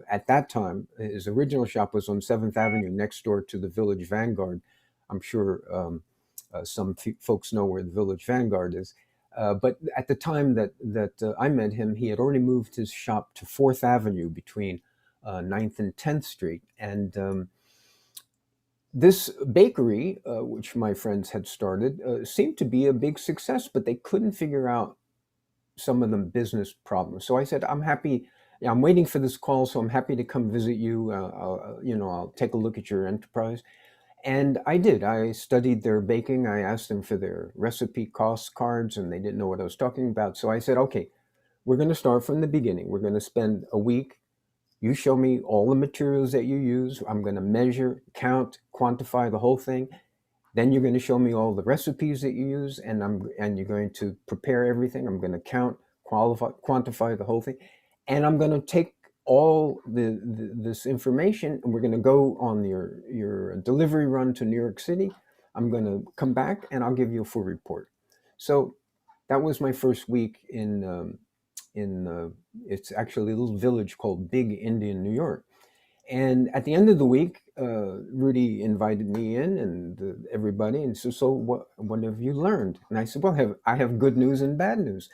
at that time. His original shop was on 7th Avenue, next door to the Village Vanguard. I'm sure some folks know where the Village Vanguard is. But at the time that I met him, he had already moved his shop to 4th Avenue between 9th and 10th Street. And this bakery, which my friends had started, seemed to be a big success, but they couldn't figure out some of the business problems. So I said, I'm happy. Yeah, I'm waiting for this call, so I'm happy to come visit you. I'll take a look at your enterprise. And I did. I studied their baking. I asked them for their recipe cost cards, and they didn't know what I was talking about. So I said, okay, we're going to start from the beginning. We're going to spend a week. You show me all the materials that you use. I'm going to measure, count, quantify the whole thing. Then you're going to show me all the recipes that you use, and you're going to prepare everything. I'm going to count, quantify the whole thing, and I'm going to take all this information, and we're going to go on your delivery run to New York City. I'm going to come back, and I'll give you a full report. So that was my first week in it's actually a little village called Big Indian, New York. And at the end of the week, Rudy invited me in and everybody, and so what have you learned? And I said, well, I have good news and bad news.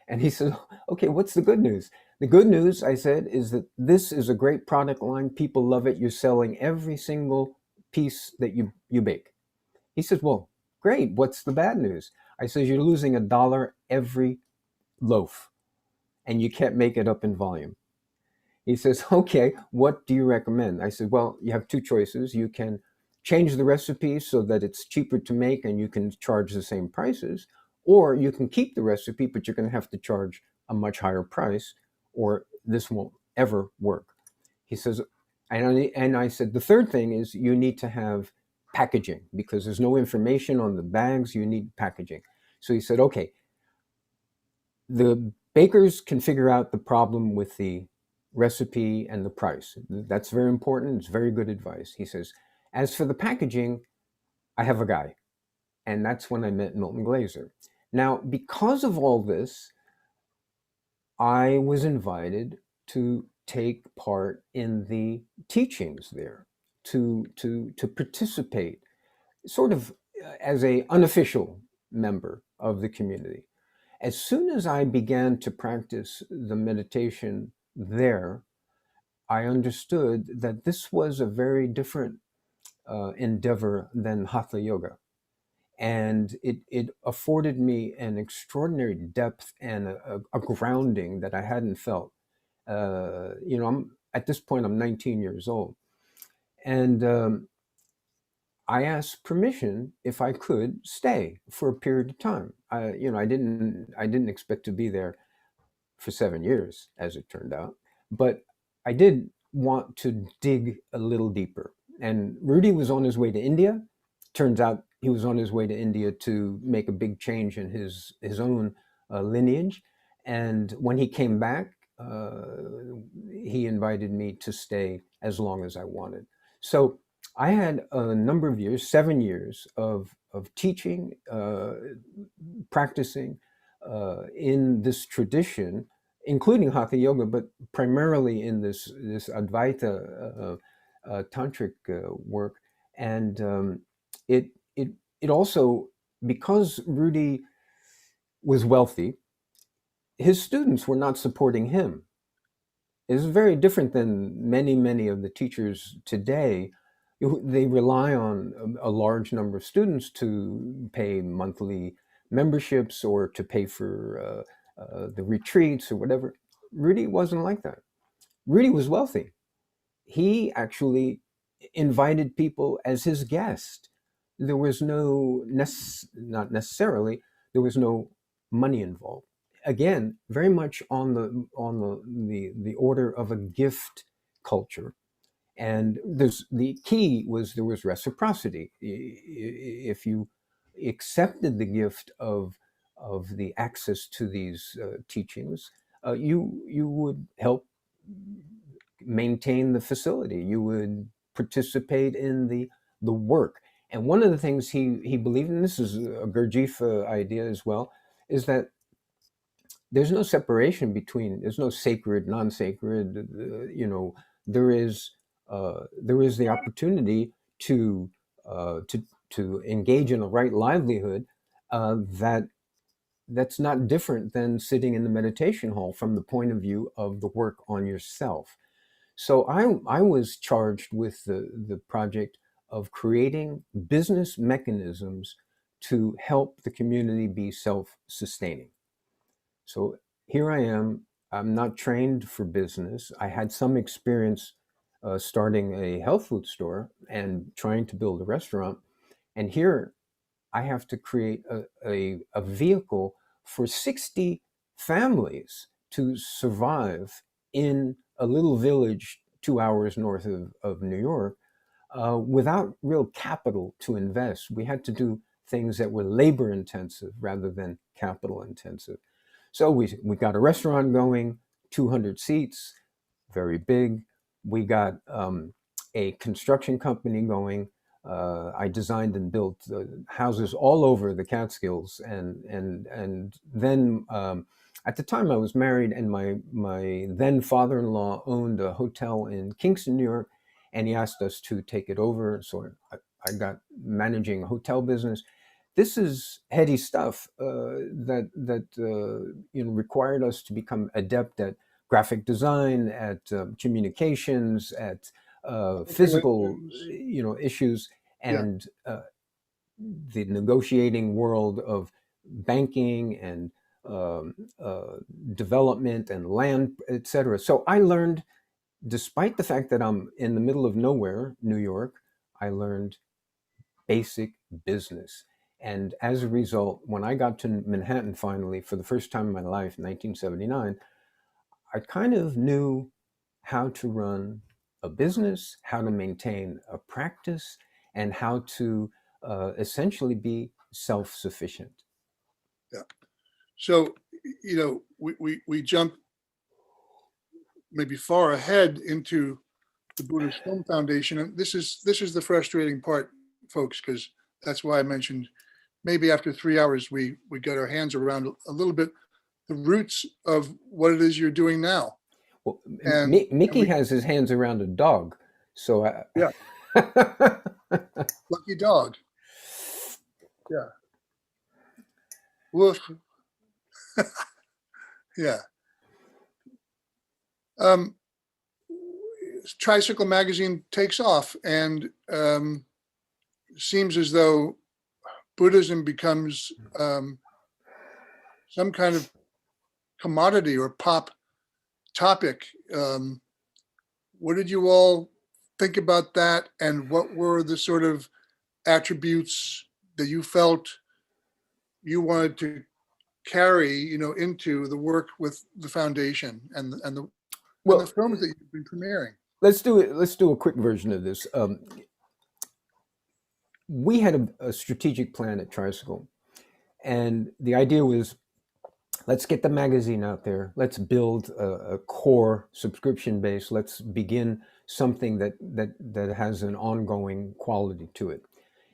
And he said, okay, what's the good news? The good news, I said, is that this is a great product line. People love it. You're selling every single piece that you bake. He says, well, great. What's the bad news? I said, you're losing $1 every loaf, and you can't make it up in volume. He says, okay, what do you recommend? I said, well, you have two choices. You can change the recipe so that it's cheaper to make and you can charge the same prices, or you can keep the recipe, but you're going to have to charge a much higher price, or this won't ever work. He says, and I said, the third thing is you need to have packaging because there's no information on the bags. You need packaging. So he said, okay, the bakers can figure out the problem with the recipe and the price. That's very important. It's very good advice. He says, as for the packaging, I have a guy. And that's when I met Milton Glaser. Now, because of all this, I was invited to take part in the teachings there, to participate sort of as a unofficial member of the community. As soon as I began to practice the meditation there, I understood that this was a very different endeavor than Hatha Yoga. And it afforded me an extraordinary depth and a grounding that I hadn't felt. At this point, I'm 19 years old. And I asked permission if I could stay for a period of time. I didn't expect to be there for 7 years, as it turned out, but I did want to dig a little deeper. And Rudy was on his way to India. Turns out he was on his way to India to make a big change in his own lineage. And when he came back, he invited me to stay as long as I wanted. So I had a number of years, 7 years of teaching, practicing in this tradition, including Hatha Yoga, but primarily in this Advaita tantric work. And it also, because Rudy was wealthy, his students were not supporting him. It's very different than many of the teachers today. They rely on a large number of students to pay monthly memberships or to pay for the retreats or whatever. Rudy wasn't like that. Rudy was wealthy. He actually invited people as his guest. There was not necessarily, there was no money involved. Again, very much on the order of a gift culture. And the key was there was reciprocity. If you accepted the gift of the access to these teachings, you would help maintain the facility. You would participate in the work. And one of the things he believed, and this is a Gurdjieff idea as well, is that there's no separation between, there's no sacred, non-sacred. There is the opportunity to engage in a right livelihood that's not different than sitting in the meditation hall from the point of view of the work on yourself. So I was charged with the project of creating business mechanisms to help the community be self-sustaining. So here I am. I'm not trained for business. I had some experience starting a health food store and trying to build a restaurant. And here I have to create a vehicle for 60 families to survive in a little village 2 hours north of New York without real capital to invest. We had to do things that were labor intensive rather than capital intensive. So we got a restaurant going, 200 seats, very big. We got a construction company going. I designed and built houses all over the Catskills, and then at the time I was married, and my then father-in-law owned a hotel in Kingston, New York, and he asked us to take it over. So I got managing a hotel business. This is heady stuff that required us to become adept at graphic design, at communications, at physical issues, and the negotiating world of banking and development and land, etc. So I learned, despite the fact that I'm in the middle of nowhere, New York, I learned basic business. And as a result, when I got to Manhattan finally, for the first time in my life, in 1979, I kind of knew how to run a business, how to maintain a practice, and how to essentially be self-sufficient. Yeah. So, we jump maybe far ahead into the Buddhist Film Foundation. And this is the frustrating part, folks, because that's why I mentioned maybe after 3 hours, we get our hands around a little bit the roots of what it is you're doing now. Well, And Mickey has his hands around a dog, so yeah, lucky dog. Yeah. Woof. Yeah. Tricycle magazine takes off, and seems as though Buddhism becomes some kind of commodity or pop topic. What did you all think about that, and what were the sort of attributes that you felt you wanted to carry, into the work with the foundation and the films that you've been premiering? Let's do a quick version of this. We had a strategic plan at Tricycle, and the idea was, let's get the magazine out there. Let's build a core subscription base. Let's begin something that has an ongoing quality to it.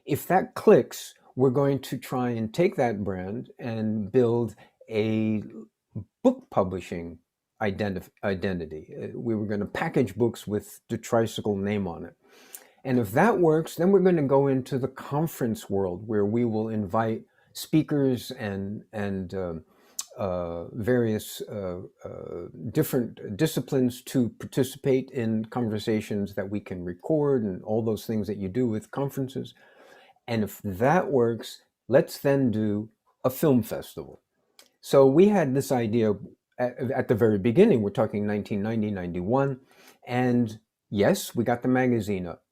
If that clicks, we're going to try and take that brand and build a book publishing identity. We were going to package books with the Tricycle name on it. And if that works, then we're going to go into the conference world, where we will invite speakers and various different disciplines to participate in conversations that we can record, and all those things that you do with conferences. And if that works, let's then do a film festival. So we had this idea at the very beginning. We're talking 1990, 91. And yes, we got the magazine up.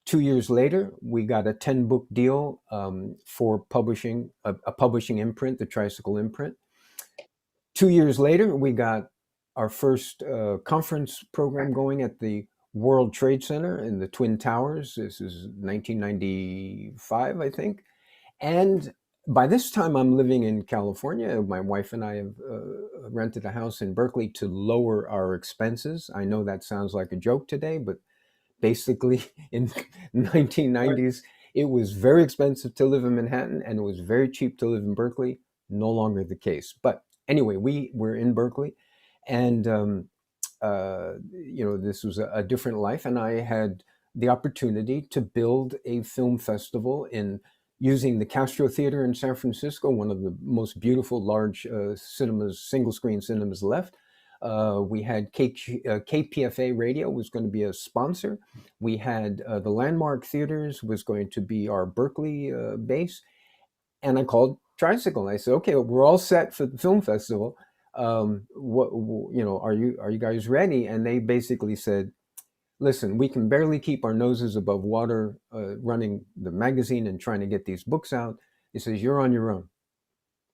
2 years later, we got a 10-book deal for publishing, a publishing imprint, the Tricycle imprint. 2 years later, we got our first conference program going at the World Trade Center in the Twin Towers. This is 1995, I think. And by this time, I'm living in California. My wife and I have rented a house in Berkeley to lower our expenses. I know that sounds like a joke today, but basically in 1990s, it was very expensive to live in Manhattan, and it was very cheap to live in Berkeley. No longer the case. But anyway, we were in Berkeley, and this was a different life, and I had the opportunity to build a film festival using the Castro Theater in San Francisco, one of the most beautiful large cinemas, single screen cinemas left. We had KPFA Radio was going to be a sponsor. We had the Landmark Theaters was going to be our Berkeley base. And I called Tricycle. I said, okay, we're all set for the film festival. Are you guys ready? And they basically said, listen, we can barely keep our noses above water running the magazine and trying to get these books out. He says, you're on your own.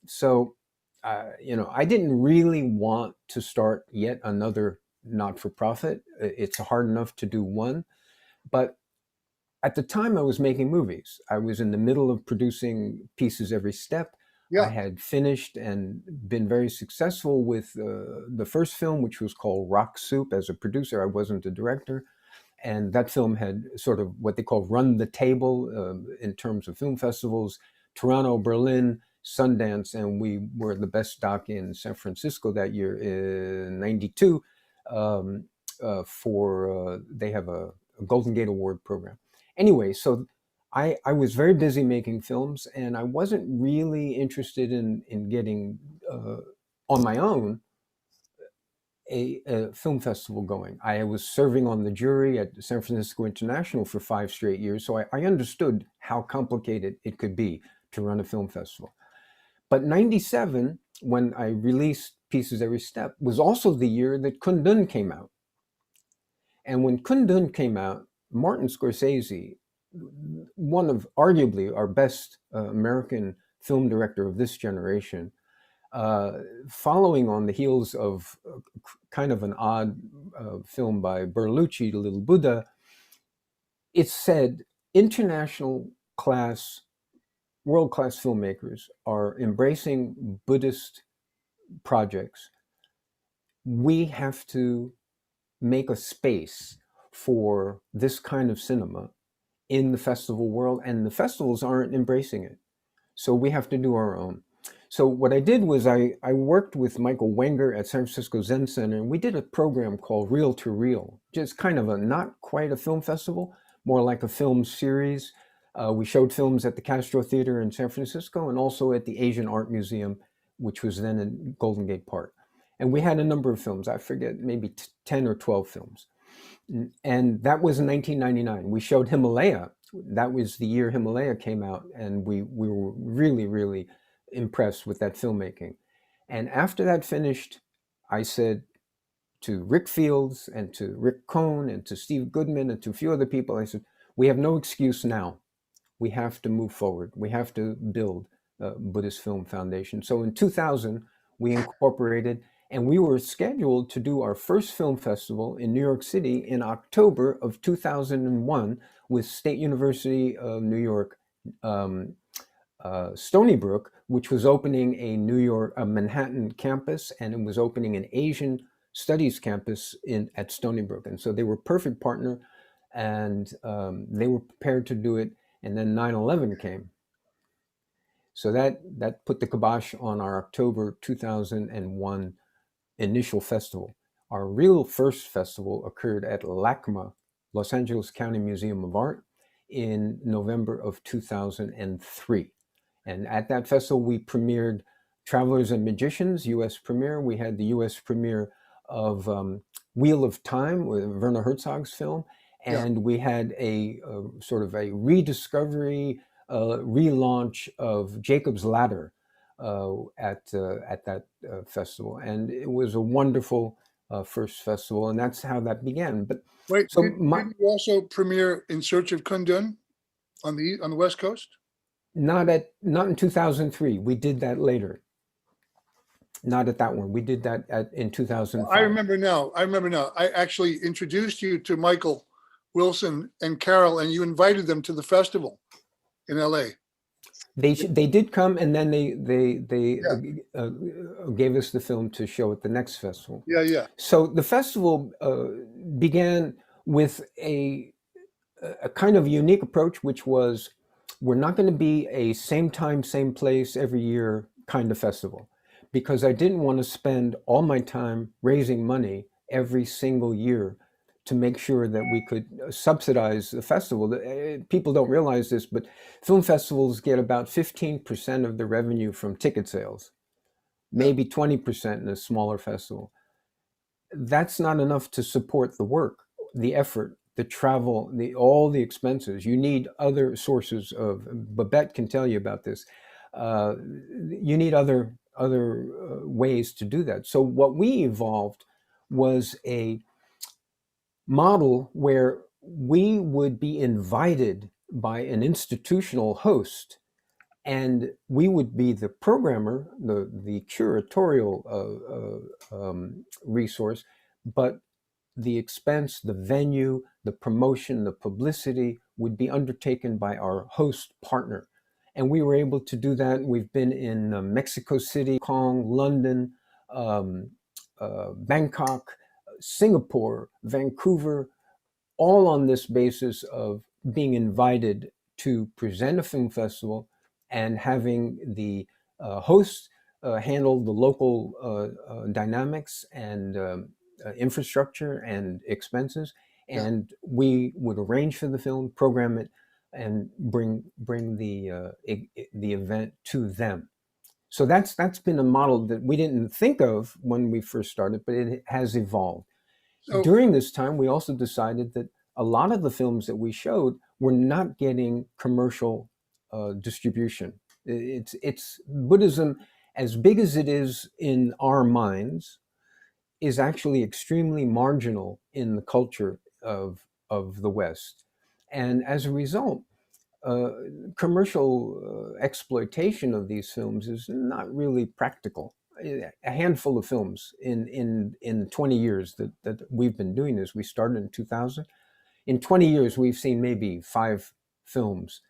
So, I didn't really want to start yet another not-for-profit. It's hard enough to do one. But at the time, I was making movies. I was in the middle of producing Pieces Every Step. Yeah. I had finished and been very successful with the first film, which was called Rock Soup. As a producer, I wasn't a director. And that film had sort of what they call run the table in terms of film festivals, Toronto, Berlin, Sundance, and we were the best doc in San Francisco that year in 92 they have a Golden Gate Award program. Anyway, so I was very busy making films, and I wasn't really interested in getting on my own a film festival going. I was serving on the jury at San Francisco International for 5 straight years, so I understood how complicated it could be to run a film festival. But 97, when I released Pieces Every Step, was also the year that Kundun came out. And when Kundun came out, Martin Scorsese, one of arguably our best American film director of this generation, following on the heels of kind of an odd film by Bertolucci, Little Buddha, it said international class, world-class filmmakers are embracing Buddhist projects. We have to make a space for this kind of cinema in the festival world, and the festivals aren't embracing it. So we have to do our own. So what I did was I worked with Michael Wenger at San Francisco Zen Center, and we did a program called Reel to Reel, just kind of a not quite a film festival, more like a film series. We showed films at the Castro Theater in San Francisco and also at the Asian Art Museum, which was then in Golden Gate Park. And we had a number of films, I forget, maybe 10 or 12 films. And that was in 1999. We showed Himalaya. That was the year Himalaya came out, and we were really, really impressed with that filmmaking. And after that finished, I said to Rick Fields and to Rick Cohn and to Steve Goodman and to a few other people, I said, we have no excuse now. We have to move forward. We have to build a Buddhist Film Foundation. So in 2000, we incorporated, and we were scheduled to do our first film festival in New York City in October of 2001 with State University of New York, Stony Brook, which was opening a Manhattan campus, and it was opening an Asian studies campus at Stony Brook. And so they were a perfect partner, and they were prepared to do it. And then 9/11 came. So that put the kibosh on our October 2001 initial festival. Our real first festival occurred at LACMA, Los Angeles County Museum of Art, in November of 2003. And at that festival, we premiered Travelers and Magicians, US premiere. We had the US premiere of Wheel of Time, with Werner Herzog's film. And we had a sort of a rediscovery, relaunch of Jacob's Ladder at that festival. And it was a wonderful first festival, and that's how that began. But Wait, so didn't you also premiere In Search of Kundun on the West Coast? Not in 2003. We did that later. Not at that one. We did that in 2005. I remember now. I actually introduced you to Michael Wilson and Carol, and you invited them to the festival in LA. They did come, and then they gave us the film to show at the next festival. Yeah. So the festival began with a kind of unique approach, which was, we're not going to be a same time, same place every year kind of festival, because I didn't want to spend all my time raising money every single year to make sure that we could subsidize the festival. People don't realize this, but film festivals get about 15% of the revenue from ticket sales, maybe 20% in a smaller festival. That's not enough to support the work, the effort, the travel, all the expenses. You need other sources of, Babette can tell you about this. You need other ways to do that. So what we evolved was a model where we would be invited by an institutional host, and we would be the programmer, the curatorial resource, but the expense, the venue, the promotion, the publicity would be undertaken by our host partner. And we were able to do that. We've been in Mexico City, Hong Kong, London, Bangkok, Singapore, Vancouver, all on this basis of being invited to present a film festival and having the host handle the local dynamics and infrastructure and expenses, Yeah. and we would arrange for the film, program it, and bring the event to them. So that's been a model that we didn't think of when we first started, but it has evolved. So, During this time, we also decided that a lot of the films that we showed were not getting commercial distribution. It's Buddhism, as big as it is in our minds, is actually extremely marginal in the culture of the West, and as a result, uh, commercial exploitation of these films is not really practical. A handful of films in 20 years that we've been doing this. We started in 2000. In 20 years, we've seen maybe 5 films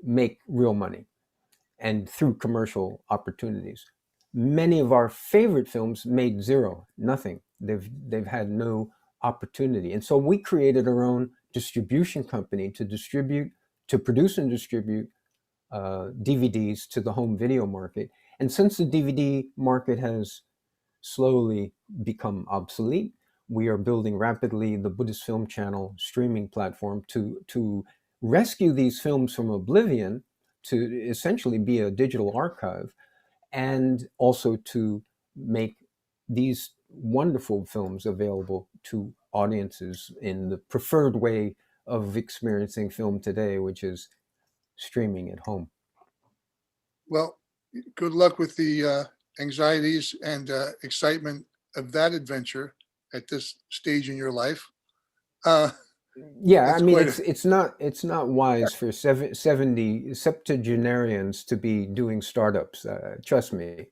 make real money, and through commercial opportunities. Many of our favorite films made zero, nothing. They've had no opportunity. And so we created our own distribution company to produce and distribute DVDs to the home video market. And since the DVD market has slowly become obsolete, we are building rapidly the Buddhist Film Channel streaming platform to rescue these films from oblivion, to essentially be a digital archive, and also to make these wonderful films available to audiences in the preferred way of experiencing film today, which is streaming at home. well, good luck with the anxieties and excitement of that adventure at this stage in your life. Yeah, I That's mean, quite it's not wise for 70 septuagenarians to be doing startups. Trust me,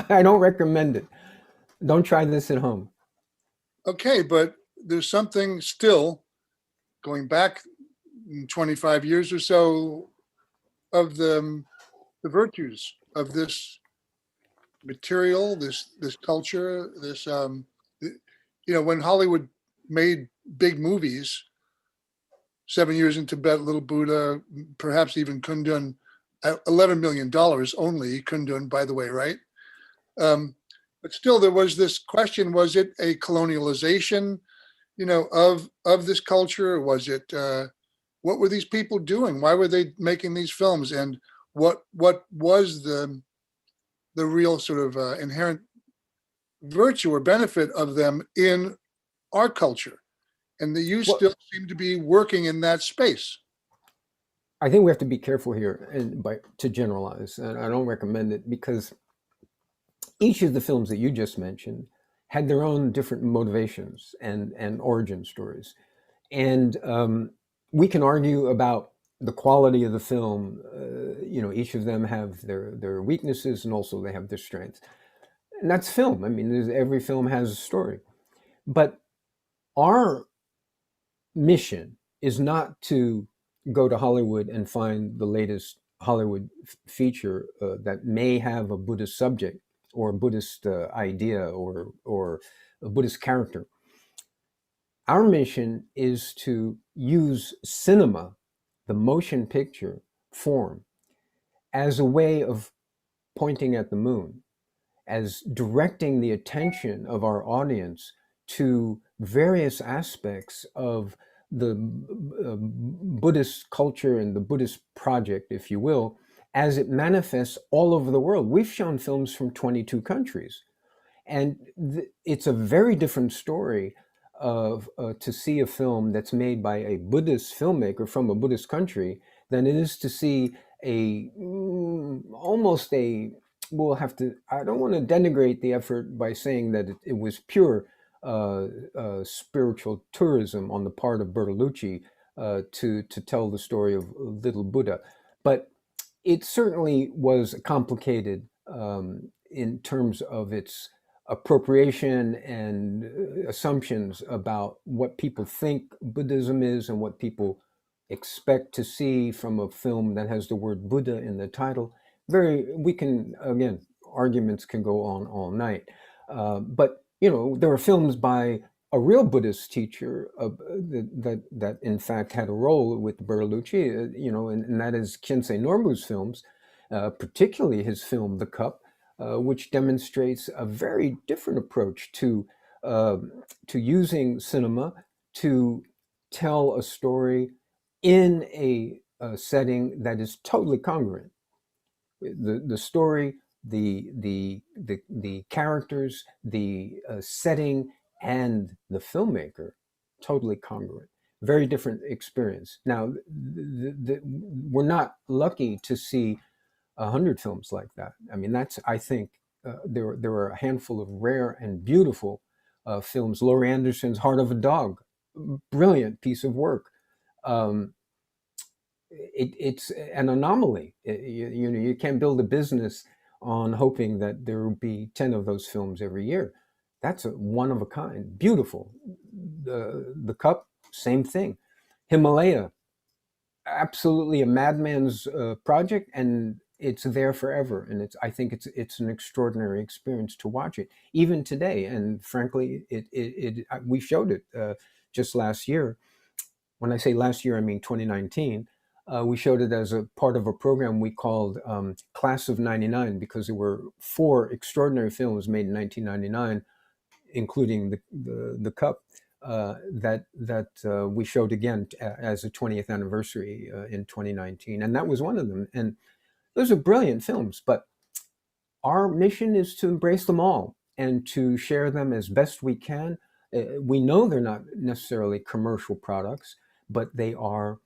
I don't recommend it. Don't try this at home. okay, but there's something still going back 25 years or so of the virtues of this material, this culture, this when Hollywood made big movies, 7 Years in Tibet, Little Buddha, perhaps even Kundun, $11 million only, Kundun, by the way, right? But still, there was this question: was it a colonialization, of this culture? Was it what were these people doing? Why were they making these films? And what was the real sort of inherent virtue or benefit of them in our culture? And that you Well, still seem to be working in that space. I think we have to be careful here and to generalize, and I don't recommend it, because each of the films that you just mentioned had their own different motivations and origin stories. And we can argue about the quality of the film. Each of them have their weaknesses, and also they have their strengths. And that's film. I mean, every film has a story. But our mission is not to go to Hollywood and find the latest Hollywood feature that may have a Buddhist subject or a Buddhist idea or a Buddhist character. Our mission is to use cinema, the motion picture form, as a way of pointing at the moon, as directing the attention of our audience to various aspects of the Buddhist culture and the Buddhist project, if you will, as it manifests all over the world. We've shown films from 22 countries. And it's a very different story of to see a film that's made by a Buddhist filmmaker from a Buddhist country than it is to see almost a, I don't want to denigrate the effort by saying that it was pure spiritual tourism on the part of Bertolucci to tell the story of Little Buddha. But it certainly was complicated in terms of its appropriation and assumptions about what people think Buddhism is and what people expect to see from a film that has the word Buddha in the title. Arguments can go on all night. But there are films by a real Buddhist teacher that in fact had a role with Bertolucci, and that is Kensei Norbu's films, particularly his film The Cup, which demonstrates a very different approach to uh, to using cinema to tell a story in a setting that is totally congruent. The story, the characters, the setting, and the filmmaker, totally congruent. Very different experience. Now, we're not lucky to see 100 films like that. I mean, that's, I think, there are a handful of rare and beautiful films. Laurie Anderson's Heart of a Dog, brilliant piece of work. Um, it's an anomaly. You know, you can't build a business on hoping that there will be 10 of those films every year. That's a one of a kind, beautiful. The Cup, same thing. Himalaya, absolutely a madman's project, and it's there forever. And I think it's an extraordinary experience to watch it, even today. And frankly, we showed it just last year. When I say last year, I mean 2019. We showed it as a part of a program we called Class of '99, because there were 4 extraordinary films made in 1999, including the Cup, that we showed again as a 20th anniversary in 2019, and that was one of them. And those are brilliant films, but our mission is to embrace them all and to share them as best we can. We know they're not necessarily commercial products, but they are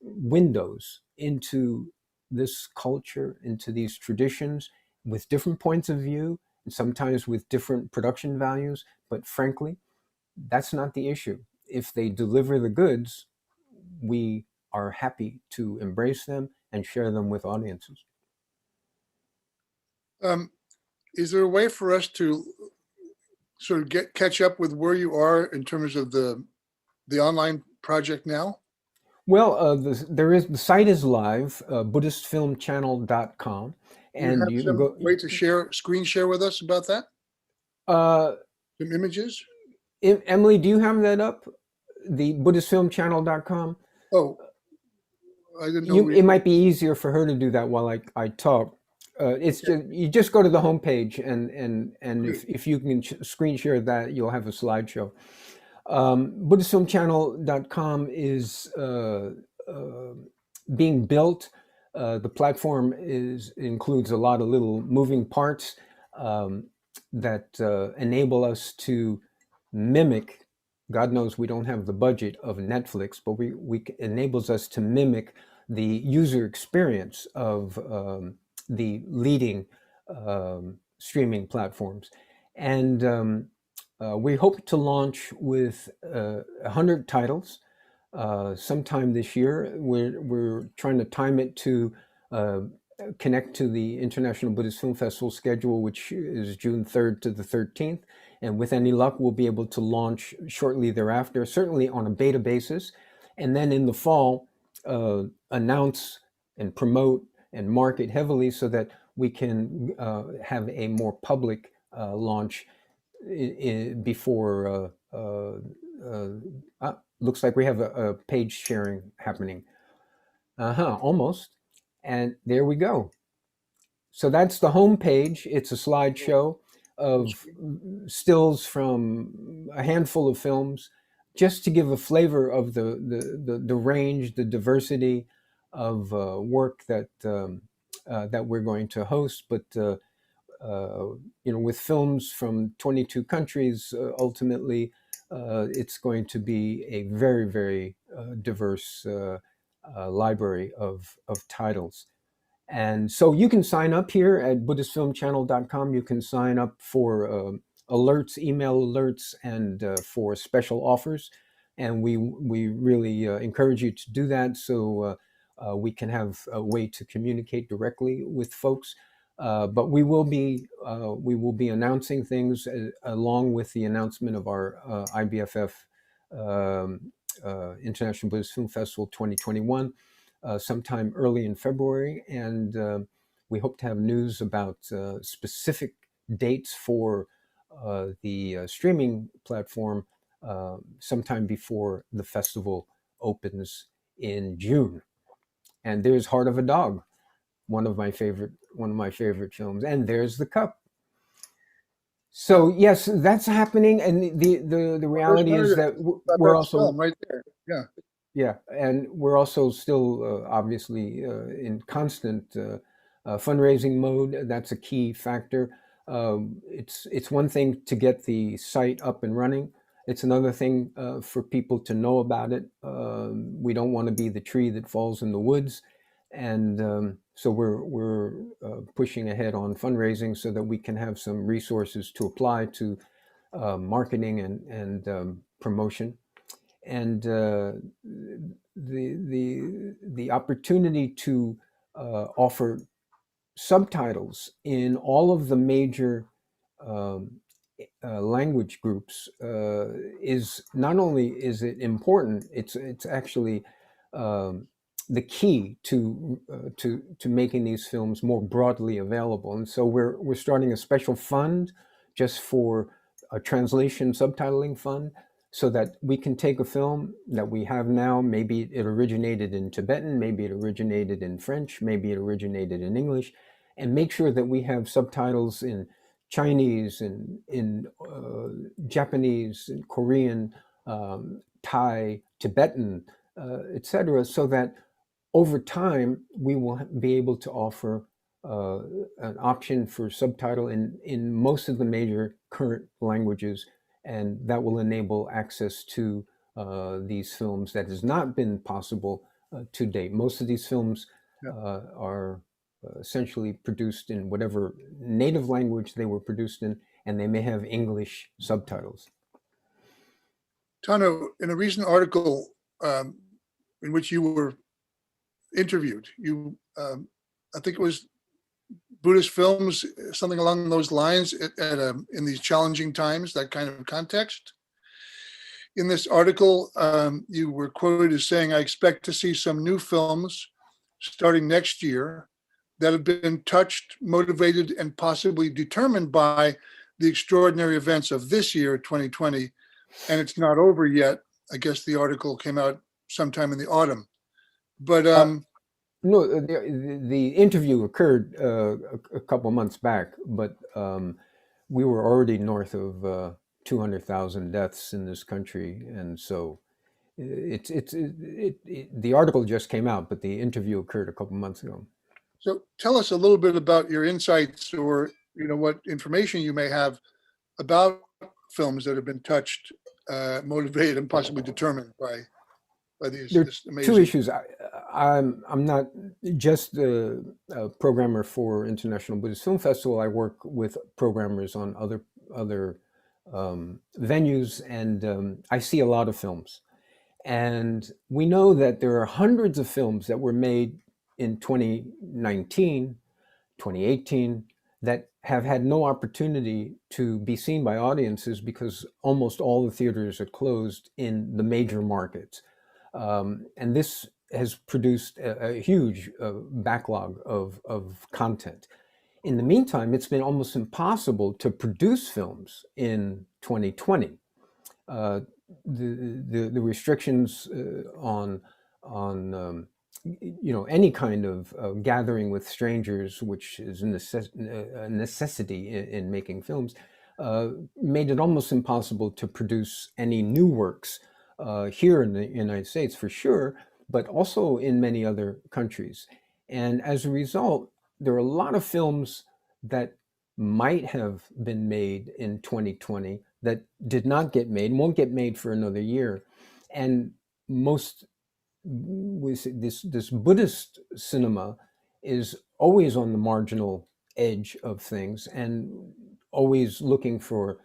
windows into this culture, into these traditions, with different points of view, and sometimes with different production values. But frankly, that's not the issue. If they deliver the goods, we are happy to embrace them and share them with audiences. Is there a way for us to sort of catch up with where you are in terms of the online project now? Well, the site is live, BuddhistFilmChannel.com, and You you have can some go. way to screen share with us about that? Uh, Some images? Emily, do you have that up? The BuddhistFilmChannel.com. Oh, I didn't know. It might be easier for her to do that while I talk. It's just, you just go to the homepage, and if you can screen share that, you'll have a slideshow. BuddhistFilmChannel.com is being built. The platform includes a lot of little moving parts that enable us to mimic. God knows we don't have the budget of Netflix, but we enables us to mimic the user experience of the leading streaming platforms. And we hope to launch with 100 titles sometime this year. We're trying to time it to connect to the International Buddhist Film Festival schedule, which is June 3rd to the 13th. And with any luck, we'll be able to launch shortly thereafter, certainly on a beta basis. And then in the fall, announce and promote and market heavily so that we can have a more public launch before. Looks like we have a page sharing happening. Almost. And there we go. So that's the home page. It's a slideshow of stills from a handful of films, just to give a flavor of the range, the diversity of work that we're going to host. But with films from 22 countries, ultimately, it's going to be a very, very diverse library of titles. And so you can sign up here at BuddhistFilmChannel.com. You can sign up for alerts, email alerts, and for special offers. And we really encourage you to do that, so we can have a way to communicate directly with folks. But we will be announcing things along with the announcement of our IBFF International Buddhist Film Festival 2021 sometime early in February, and we hope to have news about specific dates for the streaming platform sometime before the festival opens in June. And there's Heart of a Dog, one of my favorite films, and there's The Cup. So yes, that's happening, and the There's reality is Maida, that we're Babette's also film right there. Yeah. yeah, and we're also still obviously in constant fundraising mode. That's a key factor. It's one thing to get the site up and running. It's another thing for people to know about it. We don't want to be the tree that falls in the woods, and so we're pushing ahead on fundraising so that we can have some resources to apply to marketing and promotion. And the opportunity to offer subtitles in all of the major um, language groups is not only is it important, it's actually um, the key to making these films more broadly available. And so we're starting a special fund just for a translation subtitling fund, so that we can take a film that we have now, maybe it originated in Tibetan, maybe it originated in French, maybe it originated in English, and make sure that we have subtitles in Chinese and in Japanese, and Korean, Thai, Tibetan, etc., so that over time we will be able to offer uh, an option for subtitle in most of the major current languages, and that will enable access to these films that has not been possible to date. Most of these films Yeah. are essentially produced in whatever native language they were produced in, and they may have English subtitles. Tano, in a recent article um, in which you were interviewed, I think it was Buddhist films, something along those lines, in these challenging times, that kind of context. In this article, you were quoted as saying, "I expect to see some new films starting next year that have been touched, motivated, and possibly determined by the extraordinary events of this year, 2020, and it's not over yet." I guess the article came out sometime in the autumn. But No, the interview occurred a couple months back, but we were already north of 200,000 deaths in this country, and so the article just came out, but the interview occurred a couple months ago. so tell us a little bit about your insights, or what information you may have about films that have been touched, motivated, and possibly determined by these There are this two amazing. issues. I'm not just a programmer for International Buddhist Film Festival. I work with programmers on other venues, and I see a lot of films. And we know that there are hundreds of films that were made in 2019, 2018, that have had no opportunity to be seen by audiences because almost all the theaters are closed in the major markets. And this has produced a huge backlog of content. In the meantime, it's been almost impossible to produce films in 2020. Uh, the restrictions on any kind of gathering with strangers, which is a necessity in making films, made it almost impossible to produce any new works here in the United States for sure, but also in many other countries. And as a result, there are a lot of films that might have been made in 2020 that did not get made and won't get made for another year. And most this Buddhist cinema is always on the marginal edge of things and always looking for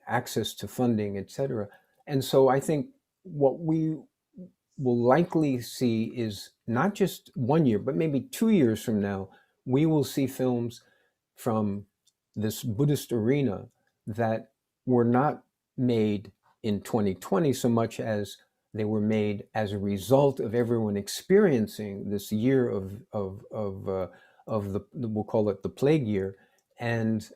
access to funding, etc. And so I think what we will likely see is not just 1 year, but maybe 2 years from now, we will see films from this Buddhist arena that were not made in 2020 so much as they were made as a result of everyone experiencing this year of the, we'll call it the plague year. And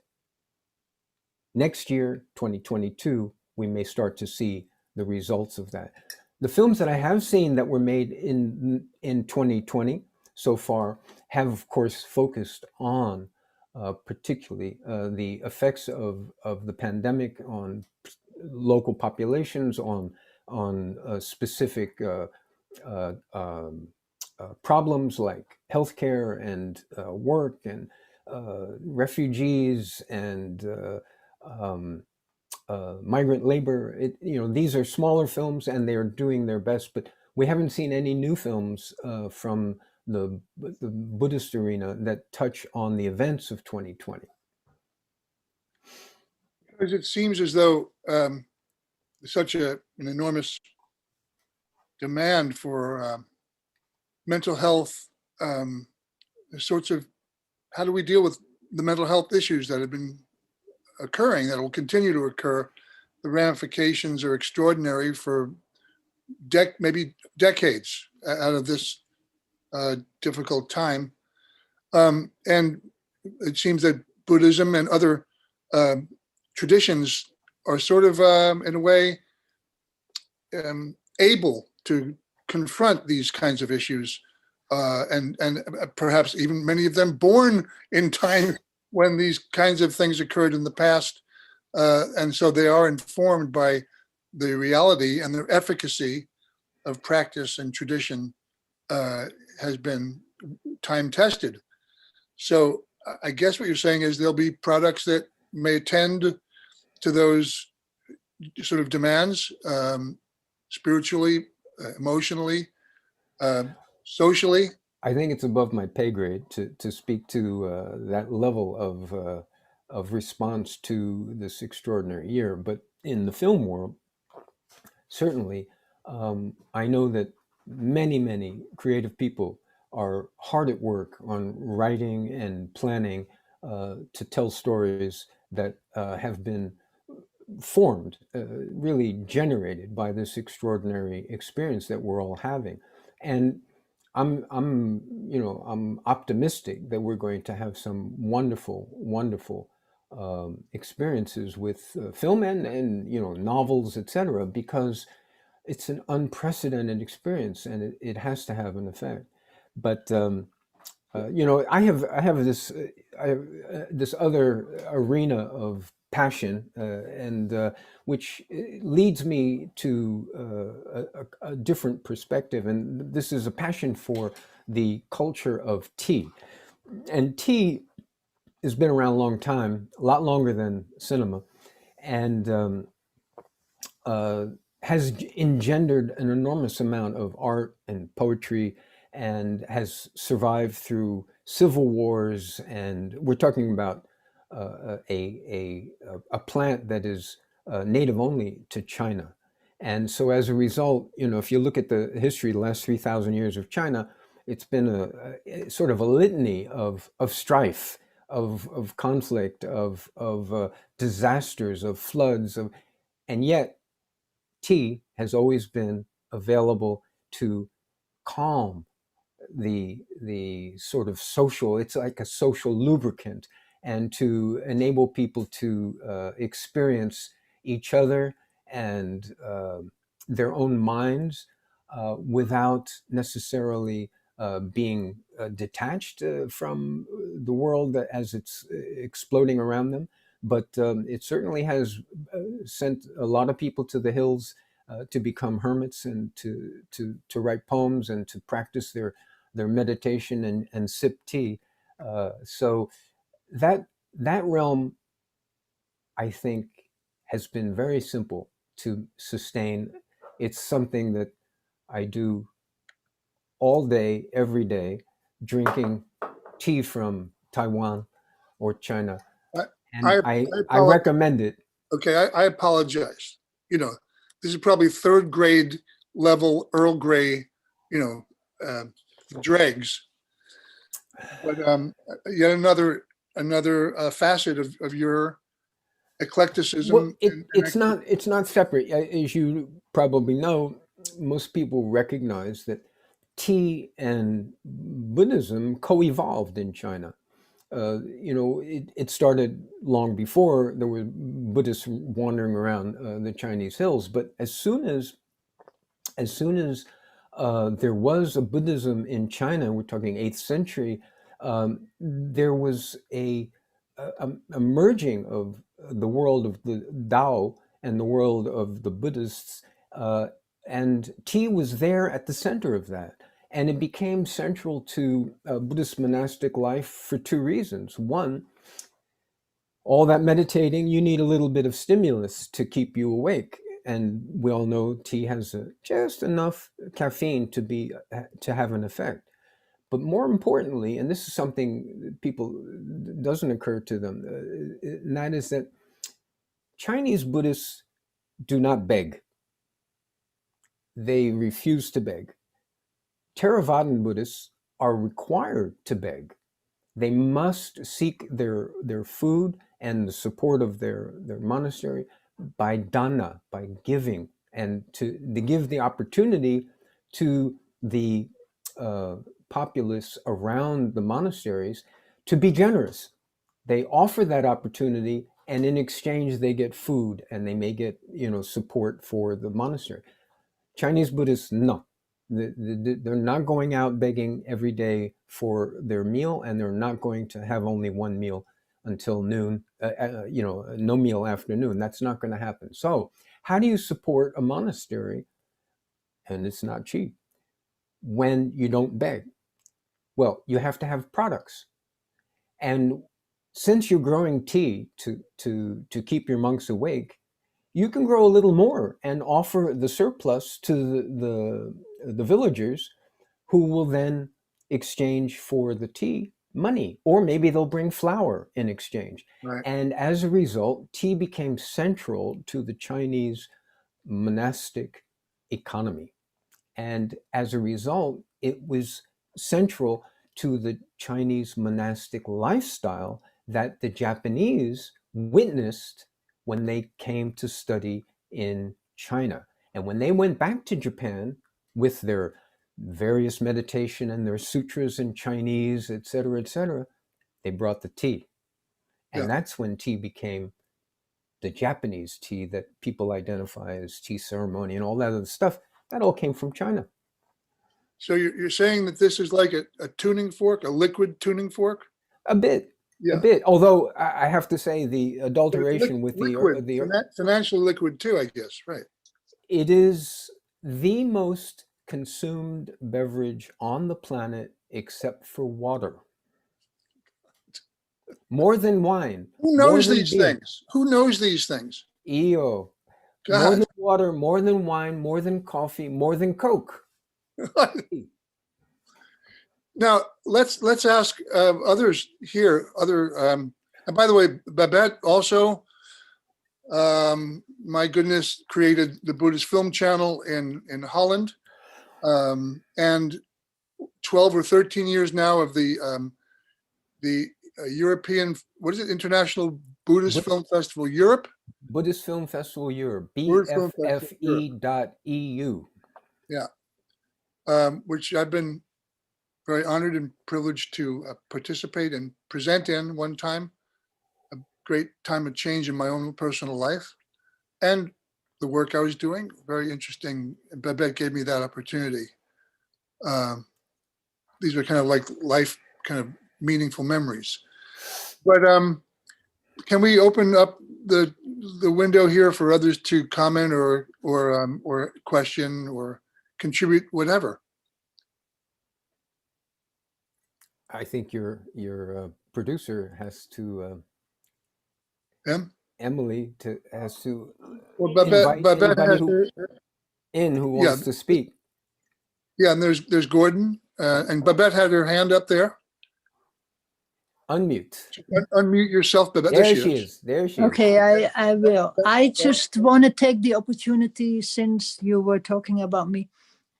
next year, 2022, we may start to see the results of that. The films that I have seen that were made in 2020 so far have, of course, focused on particularly the effects of the pandemic on local populations, on specific problems like healthcare and work and refugees and um, migrant labor. These are smaller films and they're doing their best, but we haven't seen any new films from the Buddhist arena that touch on the events of 2020. Because it seems as though such an enormous demand for mental health, the sorts of, how do we deal with the mental health issues that have been occurring, that will continue to occur? The ramifications are extraordinary for maybe decades out of this difficult time. And it seems that Buddhism and other traditions are sort of, in a way, able to confront these kinds of issues, and perhaps even many of them born in time when these kinds of things occurred in the past. And so they are informed by the reality, and their efficacy of practice and tradition has been time tested. So I guess what you're saying is there'll be products that may attend to those sort of demands, spiritually, emotionally, socially. I think it's above my pay grade to speak to that level of response to this extraordinary year. But in the film world, certainly, I know that many creative people are hard at work on writing and planning to tell stories that have been formed, really generated by this extraordinary experience that we're all having. And I'm optimistic that we're going to have some wonderful experiences with film and novels, etc., because it's an unprecedented experience and it has to have an effect. But I have this other arena of passion, and which leads me to a different perspective, and this is a passion for the culture of tea. And tea has been around a long time, a lot longer than cinema, and has engendered an enormous amount of art and poetry, and has survived through civil wars. And we're talking about a plant that is native only to China. And so as a result, if you look at the history, the last 3,000 years of China, it's been a sort of a litany of strife, of conflict, of disasters, of floods, and yet tea has always been available to calm the sort of social, it's like a social lubricant, and to enable people to experience each other and their own minds without necessarily being detached from the world as it's exploding around them. But it certainly has sent a lot of people to the hills to become hermits and to write poems and to practice their meditation and sip tea. So that realm, I think, has been very simple to sustain. It's something that I do all day, every day, drinking tea from Taiwan or China. And I recommend it. Okay, I apologize. This is probably third grade level Earl Grey, dregs. But yet another facet of your eclecticism. Well, it's not separate. As you probably know, most people recognize that tea and Buddhism co-evolved in China. It started long before there were Buddhists wandering around the Chinese hills. But as soon as there was a Buddhism in China, we're talking 8th century, there was a a merging of the world of the Tao and the world of the Buddhists, and tea was there at the center of that. And it became central to Buddhist monastic life for two reasons. One, all that meditating, you need a little bit of stimulus to keep you awake. And we all know tea has just enough caffeine to have an effect. But more importantly, and this is something people doesn't occur to them, and that is that Chinese Buddhists do not beg. They refuse to beg. Theravadan Buddhists are required to beg. They must seek their food and the support of their monastery by dana, by giving, and to give the opportunity to the populace around the monasteries to be generous. They offer that opportunity, and in exchange they get food, and they may get support for the monastery. Chinese Buddhists, no. They're not going out begging every day for their meal, and they're not going to have only one meal until noon, no meal after noon. That's not going to happen. So how do you support a monastery, and it's not cheap, when you don't beg? Well, you have to have products. And since you're growing tea to keep your monks awake, you can grow a little more and offer the surplus to the villagers, who will then exchange for the tea money, or maybe they'll bring flour in exchange. Right. And as a result, tea became central to the Chinese monastic economy. And as a result, it was central to the Chinese monastic lifestyle that the Japanese witnessed when they came to study in China. And when they went back to Japan with their various meditation and their sutras in Chinese, et cetera, they brought the tea. And that's when tea became the Japanese tea that people identify as tea ceremony and all that other stuff. That all came from China. So you're saying that this is like a tuning fork, a liquid tuning fork? A bit. Yeah. A bit. Although I have to say the adulteration with liquid, financially liquid too, I guess, right? It is the most consumed beverage on the planet except for water. More than wine. Who knows more than these beer. things? Who knows these things? EO. God. More than water, more than wine, more than coffee, more than Coke. Now let's ask others here. And by the way, Babette also, my goodness, created the Buddhist Film Channel in Holland, and 12 or 13 years now of the European, what is it, International Buddhist Film Festival Europe? Buddhist Film Festival Europe, BFFE.EU. Yeah, which I've been very honored and privileged to participate and present in one time. A great time of change in my own personal life and the work I was doing. Very interesting. Babette gave me that opportunity. These are kind of like life kind of meaningful memories. But can we open up the window here for others to comment or question or contribute, whatever? I think your producer has to, Emily, has to invite Babette anybody who wants to speak. Yeah, and there's Gordon, and Babette had her hand up there. Unmute. Unmute yourself, Babette. There she is. There she is. Okay, I will. I just want to take the opportunity, since you were talking about me.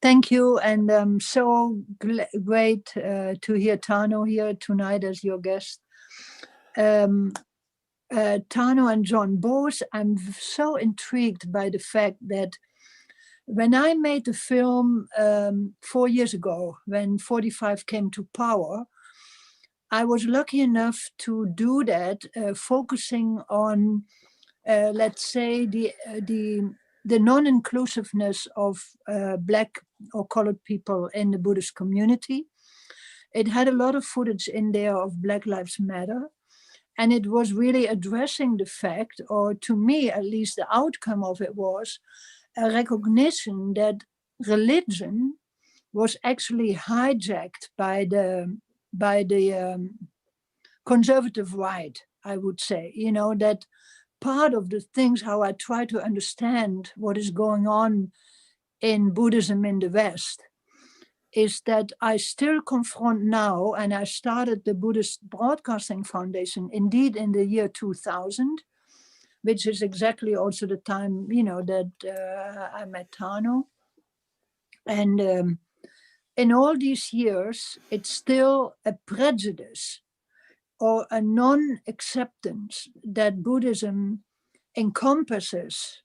Thank you, and so great to hear Tano here tonight as your guest. Tano and John both, I'm so intrigued by the fact that when I made the film 4 years ago, when 45 came to power, I was lucky enough to do that, focusing on, let's say, the non-inclusiveness of Black or colored people in the Buddhist community. It had a lot of footage in there of Black Lives Matter. And it was really addressing the fact, or to me, at least the outcome of it was a recognition that religion was actually hijacked by the conservative right, I would say. You know, that part of the things how I try to understand what is going on in Buddhism in the West is that I still confront now, and I started the Buddhist Broadcasting Foundation indeed in the year 2000, which is exactly also the time, you know, that I met Tano. And in all these years, it's still a prejudice or a non-acceptance that Buddhism encompasses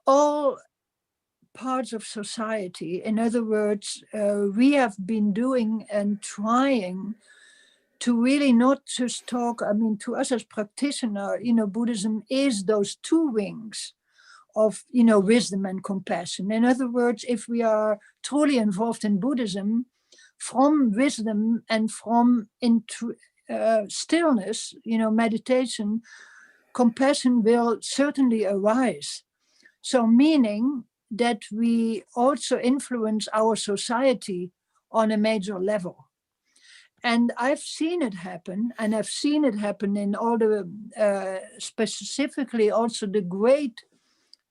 all parts of society. In other words, we have been doing and trying to really not just talk, I mean, to us as practitioners, you know, Buddhism is those two wings of, you know, wisdom and compassion. In other words, if we are truly involved in Buddhism, from wisdom and from stillness, you know, meditation, compassion will certainly arise. So meaning that we also influence our society on a major level. And I've seen it happen, and I've seen it happen in all the, specifically also the great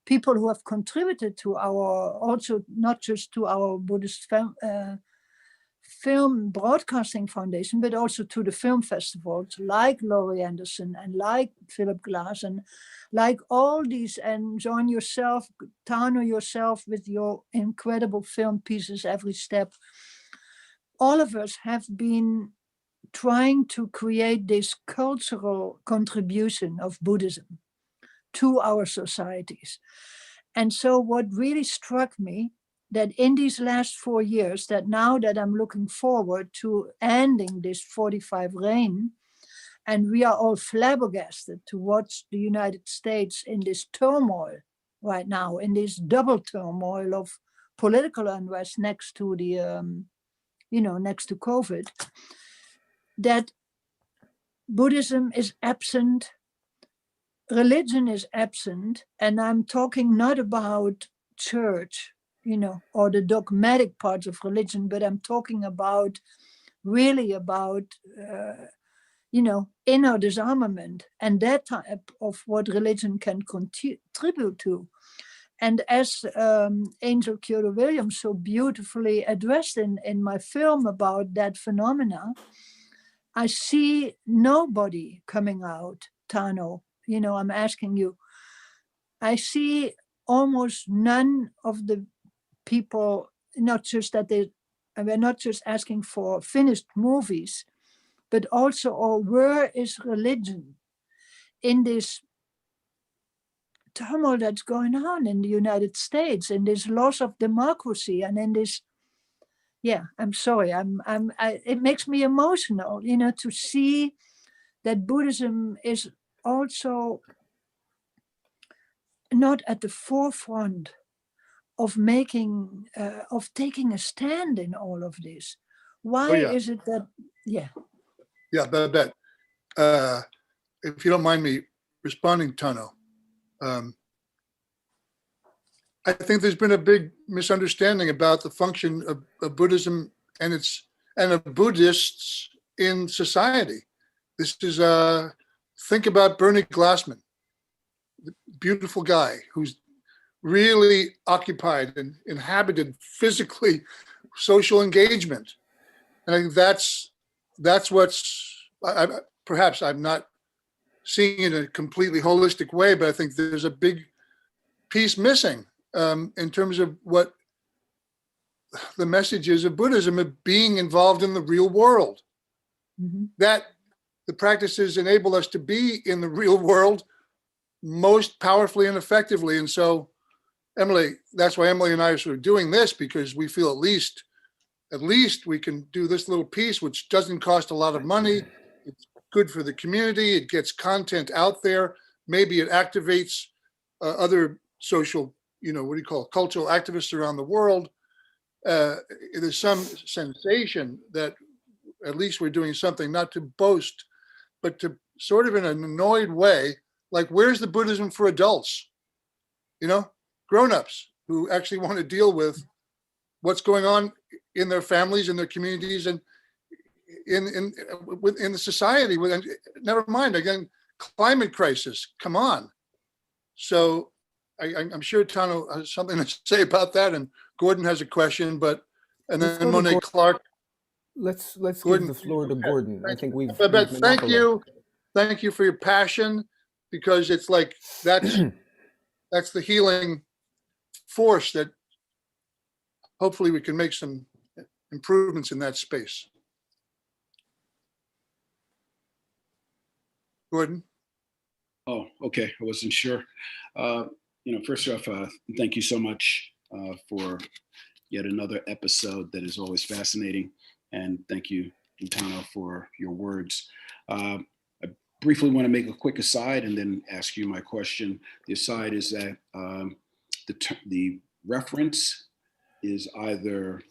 people who have contributed to our, also not just to our Buddhist film broadcasting foundation, but also to the film festivals like Laurie Anderson and like Philip Glass and like all these, and John yourself, Tano yourself with your incredible film pieces, Every Step. All of us have been trying to create this cultural contribution of Buddhism to our societies. And so what really struck me, that in these last 4 years, that now that I'm looking forward to ending this 45 reign, and we are all flabbergasted to watch the United States in this turmoil right now, in this double turmoil of political unrest next to the, next to COVID, that Buddhism is absent, religion is absent, and I'm talking not about church, or the dogmatic parts of religion, but I'm talking about really about, inner disarmament and that type of what religion can contribute to. And as Angel Kyoto Williams so beautifully addressed in my film about that phenomena, I see nobody coming out, Tano. I'm asking you, I see almost none of the people, not just that we're not just asking for finished movies, but also, where is religion in this turmoil that's going on in the United States, in this loss of democracy, and in this, I'm sorry, it makes me emotional, to see that Buddhism is also not at the forefront of making, of taking a stand in all of this. Why is it that, Yeah, Babette, if you don't mind me responding, Tano, I think there's been a big misunderstanding about the function of Buddhism and of Buddhists in society. This is, think about Bernie Glassman, the beautiful guy who's really occupied and inhabited physically social engagement. And I think that's what's, perhaps I'm not seeing it in a completely holistic way, but I think there's a big piece missing in terms of what the message is of Buddhism, of being involved in the real world. Mm-hmm. That the practices enable us to be in the real world most powerfully and effectively. And so, Emily, that's why Emily and I are sort of doing this, because we feel at least we can do this little piece, which doesn't cost a lot of money. It's good for the community. It gets content out there. Maybe it activates other social, cultural activists around the world. There's some sensation that at least we're doing something, not to boast, but to sort of in an annoyed way, like, where's the Buddhism for adults? You know, grown-ups who actually want to deal with what's going on in their families, in their communities, and in the society. With, never mind, again, climate crisis. Come on. So I'm sure Tano has something to say about that, and Gordon has a question, and Let's then go to Monet Gordon. Clark. Let's Gordon, give the floor to Gordon. I think we've Babette, thank monopolized. thank you for your passion, because it's like that's the healing force that hopefully we can make some improvements in that space. Gordon. Oh, okay. I wasn't sure. First off, thank you so much for yet another episode that is always fascinating. And thank you, Gaetano, for your words. I briefly want to make a quick aside and then ask you my question. The aside is that the reference is either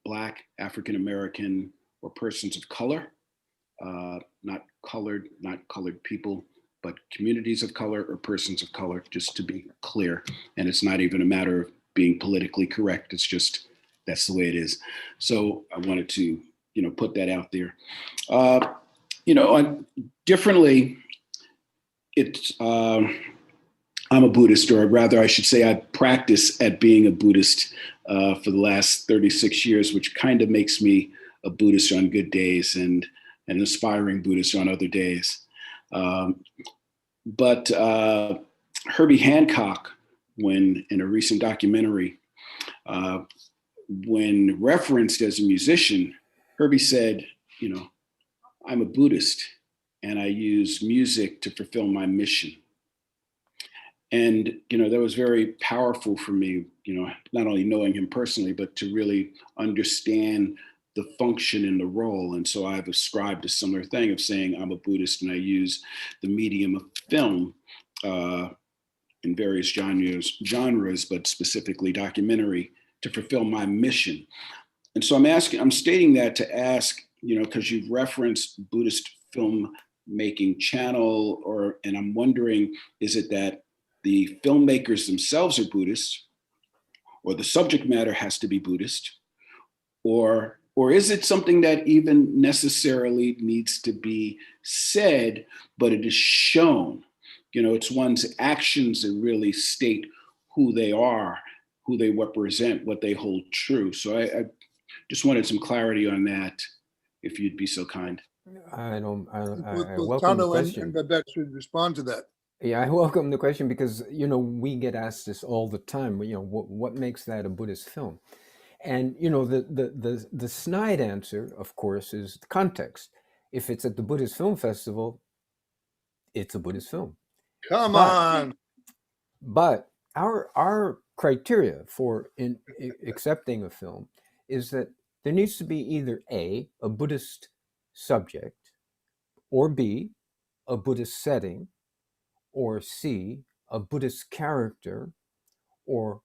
Black, African American, or persons of color, not colored people, but communities of color or persons of color, just to be clear. And it's not even a matter of being politically correct. It's just, that's the way it is. So I wanted to, put that out there. Differently, I'm a Buddhist, or rather I should say I practice at being a Buddhist for the last 36 years, which kind of makes me a Buddhist on good days and an aspiring Buddhist on other days. But Herbie Hancock, when in a recent documentary, when referenced as a musician, Herbie said, I'm a Buddhist and I use music to fulfill my mission. And, that was very powerful for me, not only knowing him personally, but to really understand the function and the role. And so I've ascribed a similar thing of saying I'm a Buddhist and I use the medium of film in various genres, but specifically documentary, to fulfill my mission. And so I'm stating that to ask, because you've referenced Buddhist filmmaking channel, and I'm wondering, is it that the filmmakers themselves are Buddhist, or the subject matter has to be Buddhist, or is it something that even necessarily needs to be said, but it is shown? It's one's actions that really state who they are, who they represent, what they hold true. So I just wanted some clarity on that, if you'd be so kind. I Both welcome the Tano question. and Babette should respond to that. Yeah, I welcome the question because, we get asked this all the time. What makes that a Buddhist film? And, the snide answer, of course, is the context. If it's at the Buddhist Film Festival, it's a Buddhist film. Come on. But our criteria for accepting a film is that there needs to be either A, a Buddhist subject, or B, a Buddhist setting, or C, a Buddhist character, or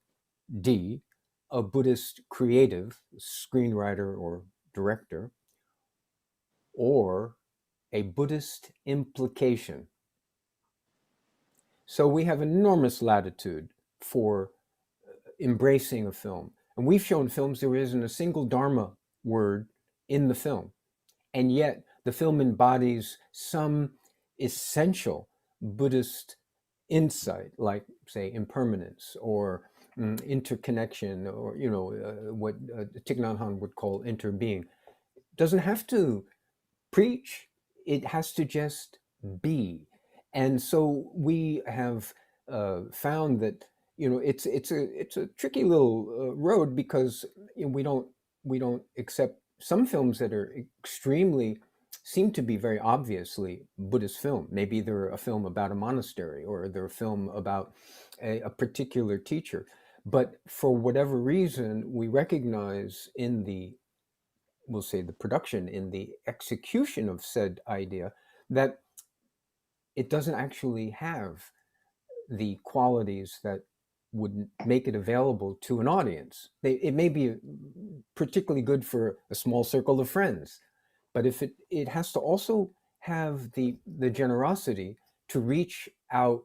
D, a Buddhist creative, screenwriter or director, or a Buddhist implication. So we have enormous latitude for embracing a film. And we've shown films there isn't a single Dharma word in the film. And yet the film embodies some essential Buddhist insight, like, say, impermanence or interconnection, or, what Thich Nhat Hanh would call interbeing. It doesn't have to preach. It has to just be. And so we have found that it's a tricky little road, because we don't accept some films that are seem to be very obviously Buddhist film. Maybe they're a film about a monastery, or they're a film about a particular teacher. But for whatever reason, we recognize in the production, in the execution of said idea, that it doesn't actually have the qualities that would make it available to an audience. It may be particularly good for a small circle of friends, but if it has to also have the generosity to reach out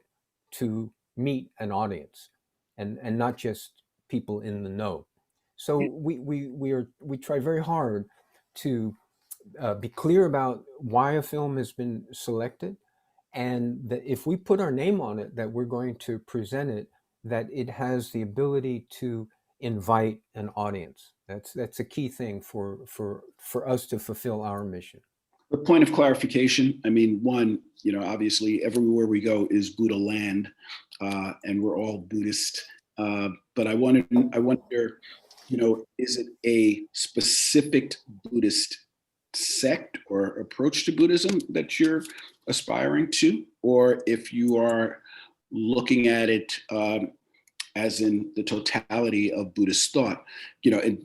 to meet an audience, and not just people in the know. So we try very hard to be clear about why a film has been selected, and that if we put our name on it, that we're going to present it, that it has the ability to invite an audience. That's a key thing for us to fulfill our mission. A point of clarification. I mean, one, obviously everywhere we go is Buddha land, and we're all Buddhist. But I wonder, is it a specific Buddhist sect or approach to Buddhism that you're aspiring to, or if you are looking at it as in the totality of Buddhist thought, and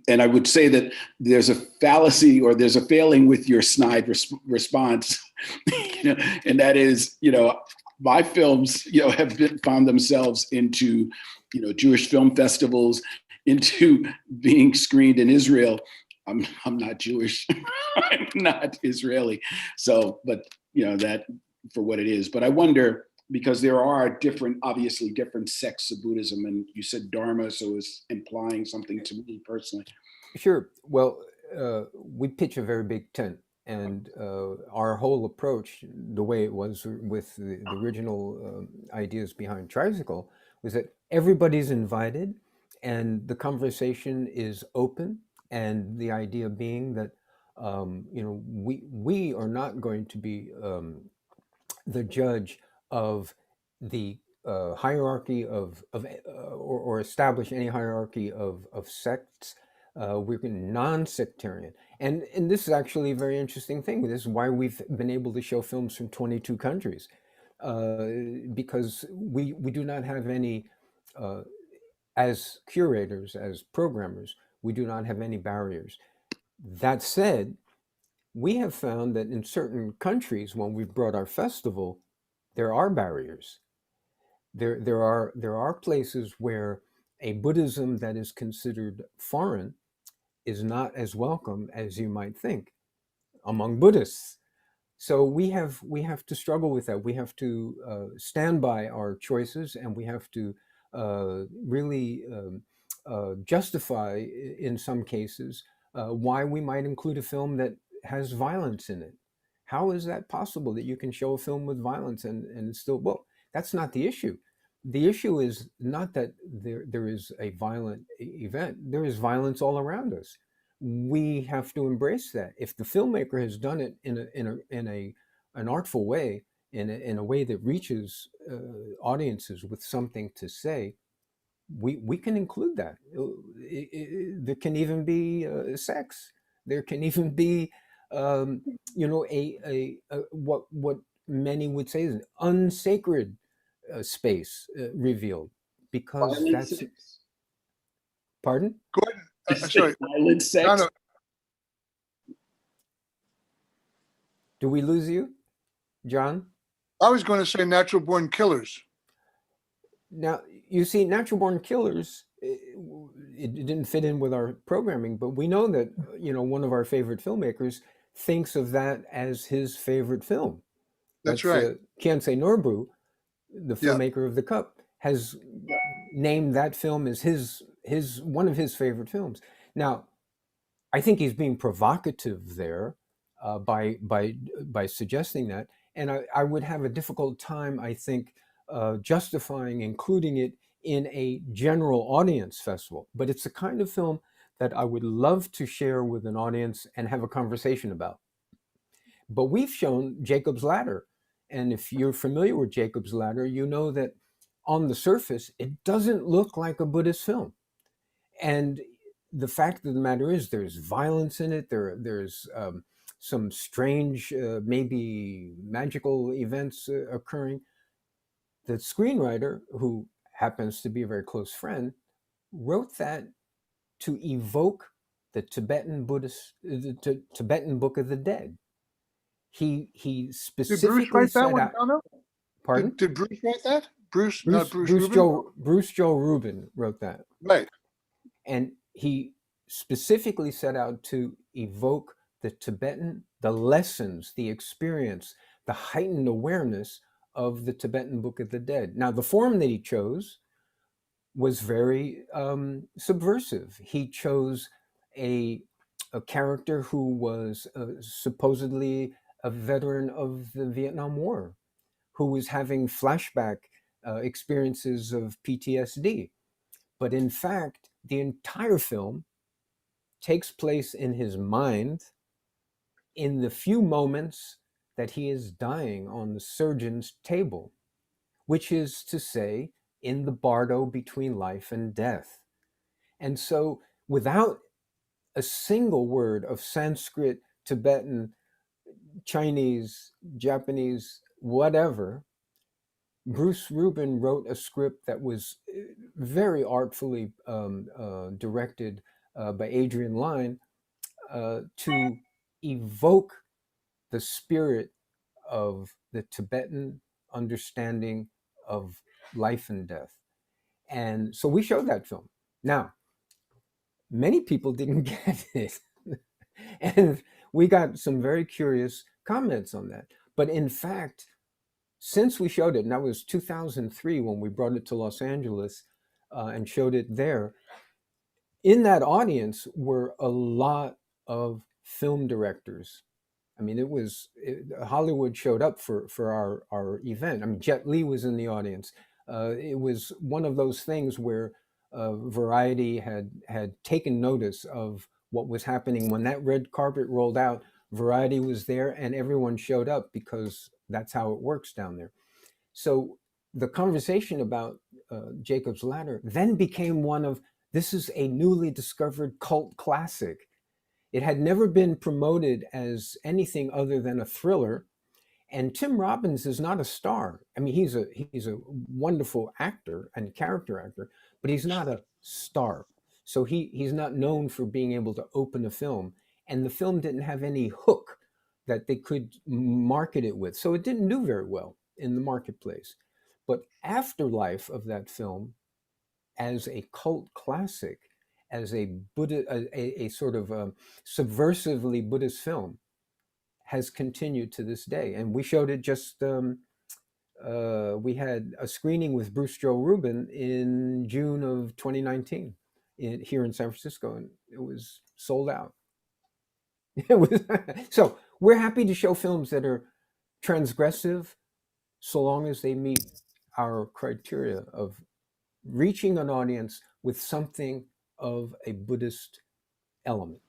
and I would say that there's a fallacy or there's a failing with your snide response, and that is, my films, have found themselves into, Jewish film festivals, into being screened in Israel. I'm not Jewish. I'm not Israeli. So, but that for what it is. But I wonder, because there are obviously different sects of Buddhism, and you said Dharma, so it's implying something to me personally. Sure. Well, we pitch a very big tent, and our whole approach, the way it was with the original ideas behind Tricycle, was that everybody's invited, and the conversation is open. And the idea being that we are not going to be the judge of the hierarchy or establish any hierarchy of sects. We're non-sectarian, and this is actually a very interesting thing. This is why we've been able to show films from 22 countries, because we do not have any, as curators, as programmers, we do not have any barriers. That said, we have found that in certain countries, when we've brought our festival, there are barriers. There are places where a Buddhism that is considered foreign is not as welcome as you might think among Buddhists. So we have to struggle with that. We have to stand by our choices, and we have to really justify, in some cases, why we might include a film that has violence in it. How is that possible that you can show a film with violence and still, well, that's not the issue. The issue is not that there is a violent event. There is violence all around us. We have to embrace that. If the filmmaker has done it in an artful way, in a way that reaches audiences with something to say, we can include that. There can even be sex. There can even be what many would say is an unsacred space revealed, because Violent that's sex. Pardon? Go ahead. Sorry. Violent sex. No. Do we lose you, John? I was going to say natural born killers. Now, you see, Natural Born Killers, it didn't fit in with our programming, but we know that, one of our favorite filmmakers thinks of that as his favorite film. That's right. Kensei Norbu, the filmmaker of The Cup, has named that film as his one of his favorite films. Now, I think he's being provocative there by suggesting that, and I would have a difficult time, I think, justifying including it in a general audience festival. But it's the kind of film that I would love to share with an audience and have a conversation about. But we've shown Jacob's Ladder, and if you're familiar with Jacob's Ladder, you know that on the surface it doesn't look like a Buddhist film. And the fact of the matter is, there's violence in it. There's some strange, maybe magical events occurring. The screenwriter, who happens to be a very close friend, wrote that to evoke the Tibetan Tibetan Book of the Dead. He specifically Did Bruce write that set one, out. Donna? Pardon? Did Bruce write that? Not Bruce Rubin? Bruce Joe Rubin wrote that. Right. And he specifically set out to evoke the Tibetan, the lessons, the experience, the heightened awareness of the Tibetan Book of the Dead. Now, the form that he chose was very subversive. He chose a character who was supposedly a veteran of the Vietnam War, who was having flashback experiences of PTSD. But in fact, the entire film takes place in his mind in the few moments that he is dying on the surgeon's table, which is to say, in the bardo between life and death. And so, without a single word of Sanskrit, Tibetan, Chinese, Japanese, whatever, Bruce Rubin wrote a script that was very artfully directed by Adrian Lyne to evoke the spirit of the Tibetan understanding of life and death. And so we showed that film. Now, many people didn't get it. And we got some very curious comments on that. But in fact, since we showed it, and that was 2003 when we brought it to Los Angeles and showed it there, in that audience were a lot of film directors. I mean, Hollywood showed up for our event. I mean, Jet Li was in the audience. It was one of those things where Variety had taken notice of what was happening. When that red carpet rolled out, Variety was there and everyone showed up because that's how it works down there. So the conversation about Jacob's Ladder then became one of, this is a newly discovered cult classic. It had never been promoted as anything other than a thriller. And Tim Robbins is not a star. I mean, he's a wonderful actor and character actor, but he's not a star. So he's not known for being able to open a film. And the film didn't have any hook that they could market it with. So it didn't do very well in the marketplace. But afterlife of that film as a cult classic, as a a sort of subversively Buddhist film, has continued to this day. And we showed it just, we had a screening with Bruce Joe Rubin in June of 2019 here in San Francisco, and it was sold out. It was, so we're happy to show films that are transgressive so long as they meet our criteria of reaching an audience with something of a Buddhist element.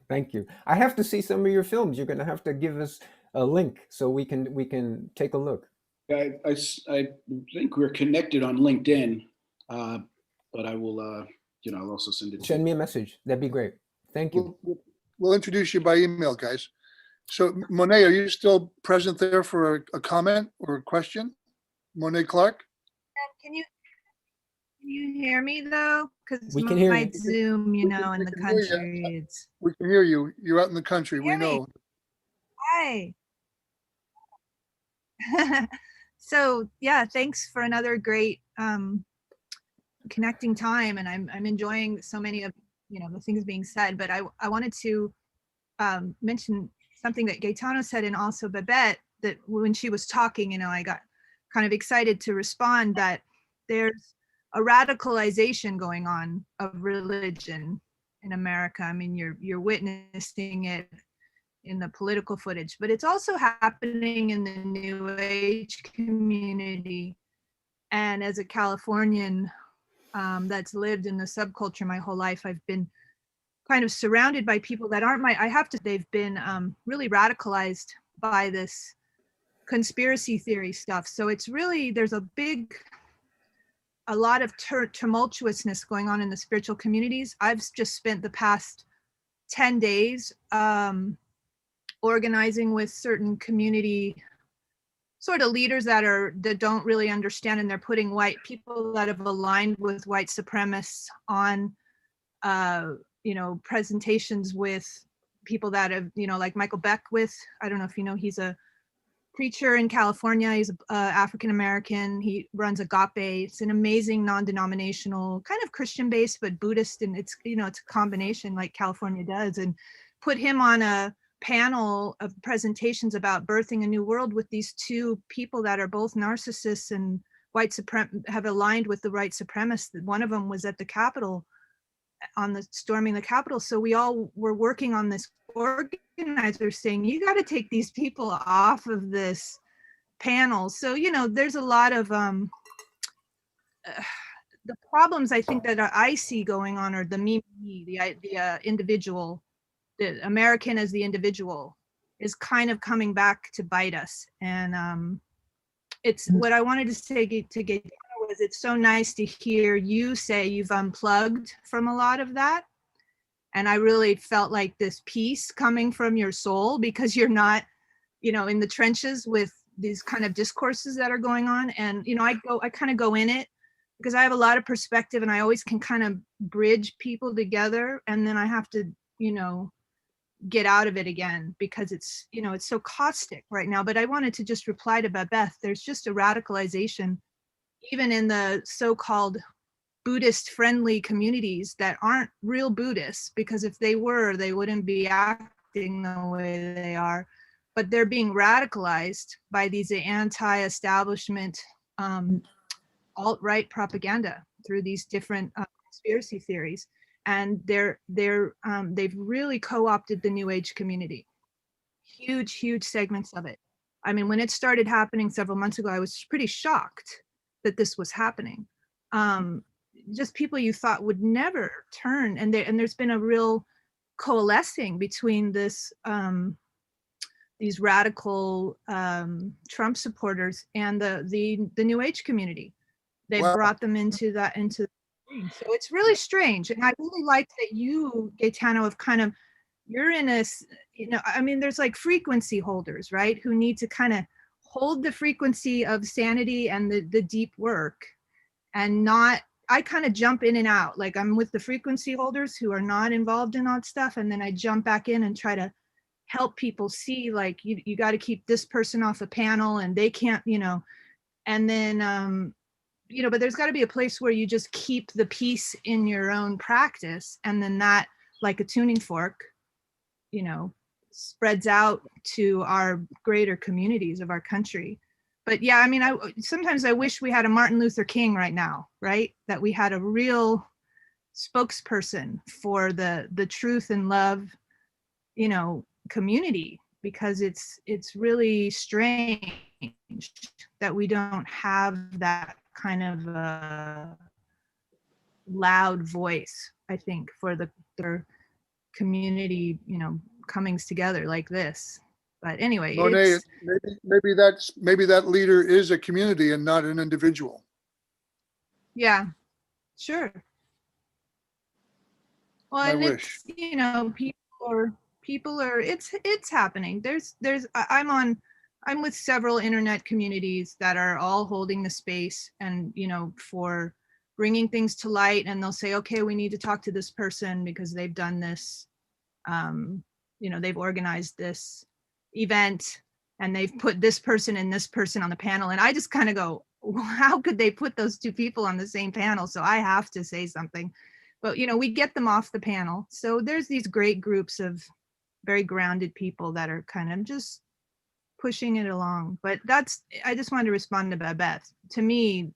Thank you. I have to see some of your films. You're going to have to give us a link so we can take a look. I think we're connected on LinkedIn, but I will, I'll also send it. Send me a message. That'd be great. Thank you. We'll introduce you by email, guys. So, Monet, are you still present there for a comment or a question? Monet Clark? Can you hear me though? Because We can hear my you. Zoom, in the can hear you. country, it's We can hear you. You're out in the country. We Hear me? know. hi. So yeah, thanks for another great connecting time, and I'm enjoying so many of the things being said. But I wanted to mention something that Gaetano said, and also Babette, that when she was talking, I got kind of excited to respond that there's a radicalization going on of religion in America. I mean, you're witnessing it in the political footage, but it's also happening in the New Age community. And as a Californian that's lived in the subculture my whole life, I've been kind of surrounded by people that aren't they've been really radicalized by this conspiracy theory stuff. So it's really, there's a lot of tumultuousness going on in the spiritual communities. I've just spent the past 10 days organizing with certain community sort of leaders that don't really understand, and they're putting white people that have aligned with white supremacists on presentations with people that have, like Michael Beckwith. I don't know if he's a preacher in California. He's African American. He runs Agape. It's an amazing non-denominational, kind of Christian based, but Buddhist, and it's it's a combination like California does. And put him on a panel of presentations about birthing a new world with these two people that are both narcissists and have aligned with the white supremacists. One of them was at the Capitol on the storming the Capitol. So we all were working on this organizer saying, you got to take these people off of this panel. So, there's a lot of the problems I think that I see going on are the the individual, the American as the individual is kind of coming back to bite us. And it's what I wanted to say to Gaetano was, it's so nice to hear you say you've unplugged from a lot of that. And I really felt like this peace coming from your soul, because you're not, in the trenches with these kind of discourses that are going on. And, I kind of go in it because I have a lot of perspective and I always can kind of bridge people together. And then I have to, get out of it again because it's, it's so caustic right now. But I wanted to just reply to Babette. There's just a radicalization, even in the so-called Buddhist friendly communities that aren't real Buddhists, because if they were, they wouldn't be acting the way they are. But they're being radicalized by these anti-establishment alt-right propaganda through these different conspiracy theories. And they've really co-opted the New Age community. Huge segments of it. I mean, when it started happening several months ago, I was pretty shocked that this was happening. Just people you thought would never turn, and there's been a real coalescing between this these radical Trump supporters and the New Age community. They brought them into the so it's really strange. And I really like that you, Gaetano, have kind of, you're in a, I mean, there's like frequency holders, right, who need to kind of hold the frequency of sanity and the deep work, and not, I kind of jump in and out. Like I'm with the frequency holders who are not involved in all that stuff, and then I jump back in and try to help people see, like, you got to keep this person off the panel and they can't, and then but there's got to be a place where you just keep the peace in your own practice, and then that, like a tuning fork, spreads out to our greater communities of our country. But yeah, I mean, sometimes I wish we had a Martin Luther King right now, right? That we had a real spokesperson for the truth and love, community, because it's really strange that we don't have that kind of a loud voice, I think, for their community, comings together like this. But anyway, Monet, maybe that leader is a community and not an individual. Yeah, sure. Well, I and wish. it's, people are it's happening. I'm with several internet communities that are all holding the space and, for bringing things to light, and they'll say, okay, we need to talk to this person because they've done this, they've organized this event and they've put this person and this person on the panel. And I just kind of go, well, how could they put those two people on the same panel? So I have to say something. But, we get them off the panel. So there's these great groups of very grounded people that are kind of just pushing it along. But I just wanted to respond to Babette. To me,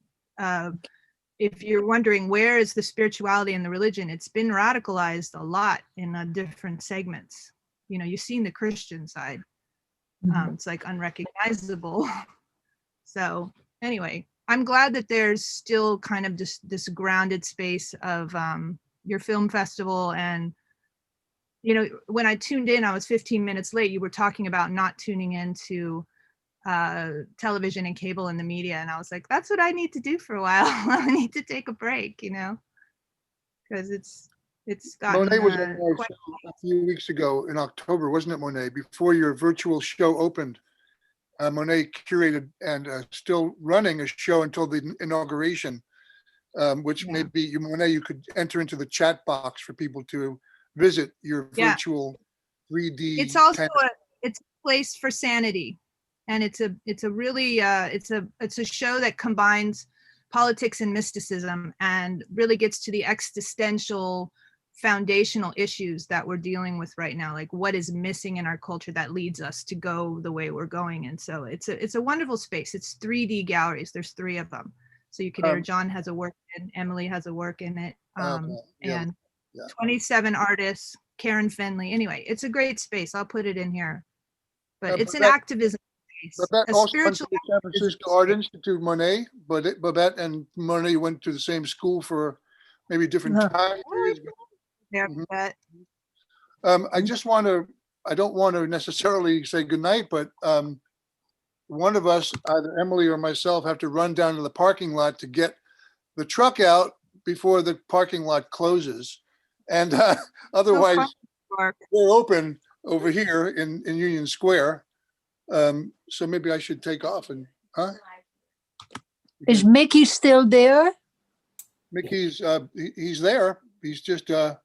if you're wondering where is the spirituality and the religion, it's been radicalized a lot in different segments. You've seen the Christian side. It's like unrecognizable. So anyway, I'm glad that there's still kind of just this grounded space of your film festival. And when I tuned in, I was 15 minutes late. You were talking about not tuning into television and cable and the media, and I was like, that's what I need to do for a while. I need to take a break, because it's gotten Monet was on our show a few weeks ago in October, wasn't it, Monet? Before your virtual show opened, Monet curated and still running a show until the inauguration, which maybe, Monet, you could enter into the chat box for people to visit your virtual 3D. It's also it's a place for sanity and it's a really it's a show that combines politics and mysticism and really gets to the existential foundational issues that we're dealing with right now, like what is missing in our culture that leads us to go the way we're going. And so it's a wonderful space. It's 3D galleries. There's 3 of them, so you could hear John has a work in, Emily has a work in it, and 27 artists, Karen Finley. Anyway, it's a great space. I'll put it in here, but it's an activism space, Babette a also went spiritual to the San Francisco Art Institute, Monet, but Babette and Monet went to the same school for maybe different time periods. there. Mhm. But I just want to, I don't want to necessarily say goodnight, but one of us, either Emily or myself, have to run down to the parking lot to get the truck out before the parking lot closes. And otherwise, Mark, we're open over here in Union Square. So maybe I should take off and, huh? Is Mickey still there? Mickey's, he's there. He's just on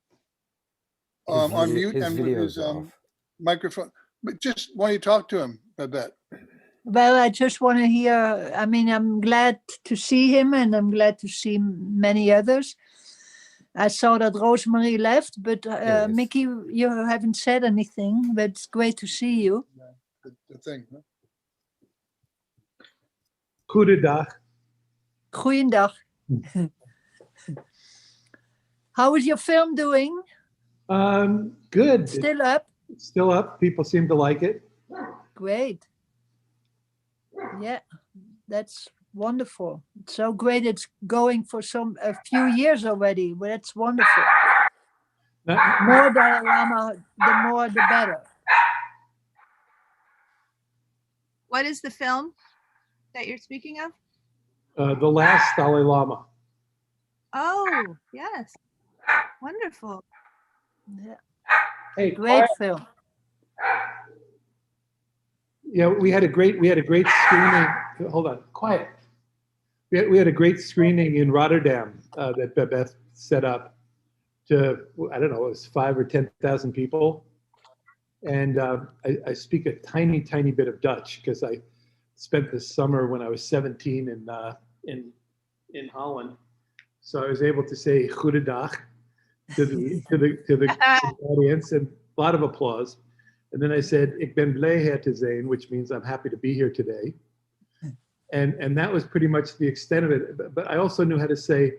mute His and with video's his off. microphone. But just why don't you talk to him, Babette? Well, I just want to hear, I mean, I'm glad to see him and I'm glad to see many others. I saw that Rosemary left, but There he is. Mickey, you haven't said anything, but it's great to see you. The thing. Huh? Goedendag. Goeiedag. How is your film doing? Good. Still up? It's still up. People seem to like it. Great. Yeah, that's wonderful. It's so great. It's going for a few years already. Well, that's wonderful. Not- More Dalai Lama, the more the better. what is the film that you're speaking of? The last Dalai Lama. Oh, yes. Wonderful. Yeah, Hey, great film. yeah, we had a great screening. Hold on, quiet. We had a great screening in Rotterdam that Babette set up to, I don't know, it was 5,000 or 10,000 people. And I speak a tiny bit of Dutch because I spent the summer when I was 17 in Holland. So I was able to say goedendag to the audience, and a lot of applause. And then I said, ik ben blij hier te zijn, which means I'm happy to be here today. And that was pretty much the extent of it. But I also knew how to say,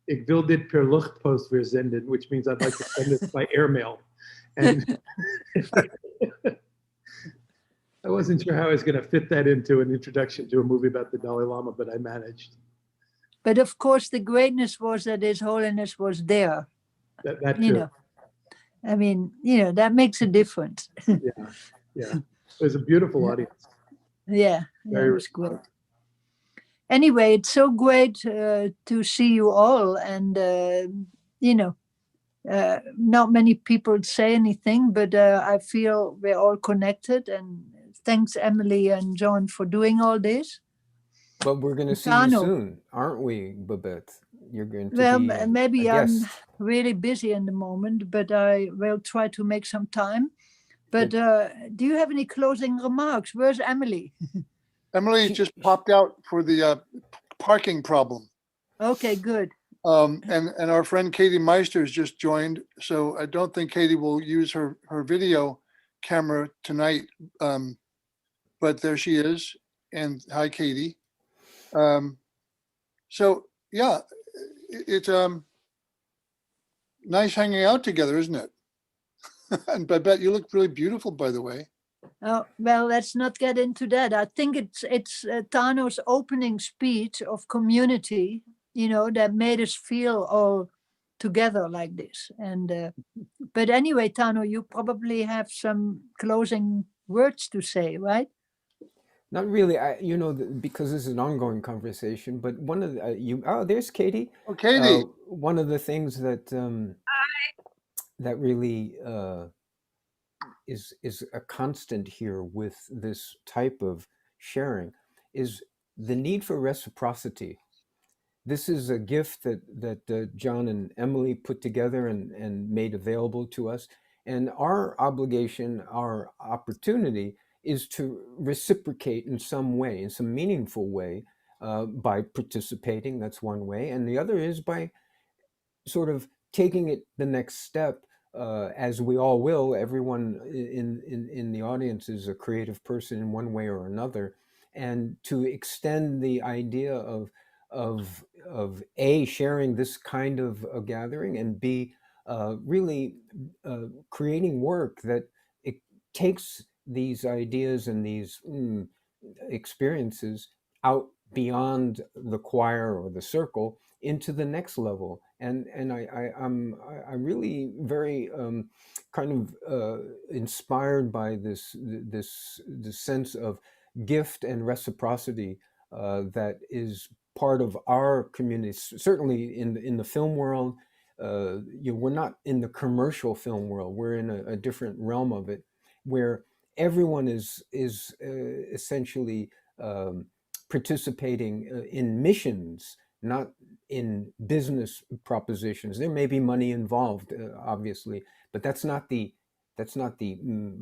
ik wil dit per luchtpost verzenden, which means I'd like to send this by airmail. And I wasn't sure how I was going to fit that into an introduction to a movie about the Dalai Lama, but I managed. But of course, the greatness was that His Holiness was there. That You too. know, I mean, that makes a difference. Yeah. It was a beautiful audience. Yeah, Very it was great. Anyway, it's so great to see you all, and not many people say anything, but I feel we're all connected. And thanks, Emily and John, for doing all this. But we're going to see you Gaetano. soon, aren't we, Babette? You're going to Well, be maybe a I'm guest. really busy in the moment, but I will try to make some time. But do you have any closing remarks? Where's Emily? Emily just popped out for the parking problem. Okay, good. And our friend Katie Meister has just joined. So I don't think Katie will use her video camera tonight. But there she is. And hi, Katie. So yeah, it's nice hanging out together, isn't it? And Babette, you look really beautiful, by the way. Oh, well, let's not get into that. I think it's Tano's opening speech of community, that made us feel all together like this. And but anyway, Tano, you probably have some closing words to say, right? Not really, because this is an ongoing conversation. But one of the, there's Katie. Oh, Katie. One of the things that that really is a constant here with this type of sharing is the need for reciprocity. This is a gift that John and Emily put together and made available to us. And our obligation, our opportunity is to reciprocate in some way, in some meaningful way, by participating. That's one way. And the other is by sort of taking it the next step, as we all will. Everyone in the audience is a creative person in one way or another, and to extend the idea of A, sharing this kind of a gathering, and B, really creating work that it takes these ideas and these experiences out beyond the choir or the circle into the next level. And I'm really very kind of inspired by this sense of gift and reciprocity that is part of our community. Certainly in the film world, we're not in the commercial film world. We're in a different realm of it, where everyone is essentially participating in missions, not in business propositions. There may be money involved, obviously, but that's not the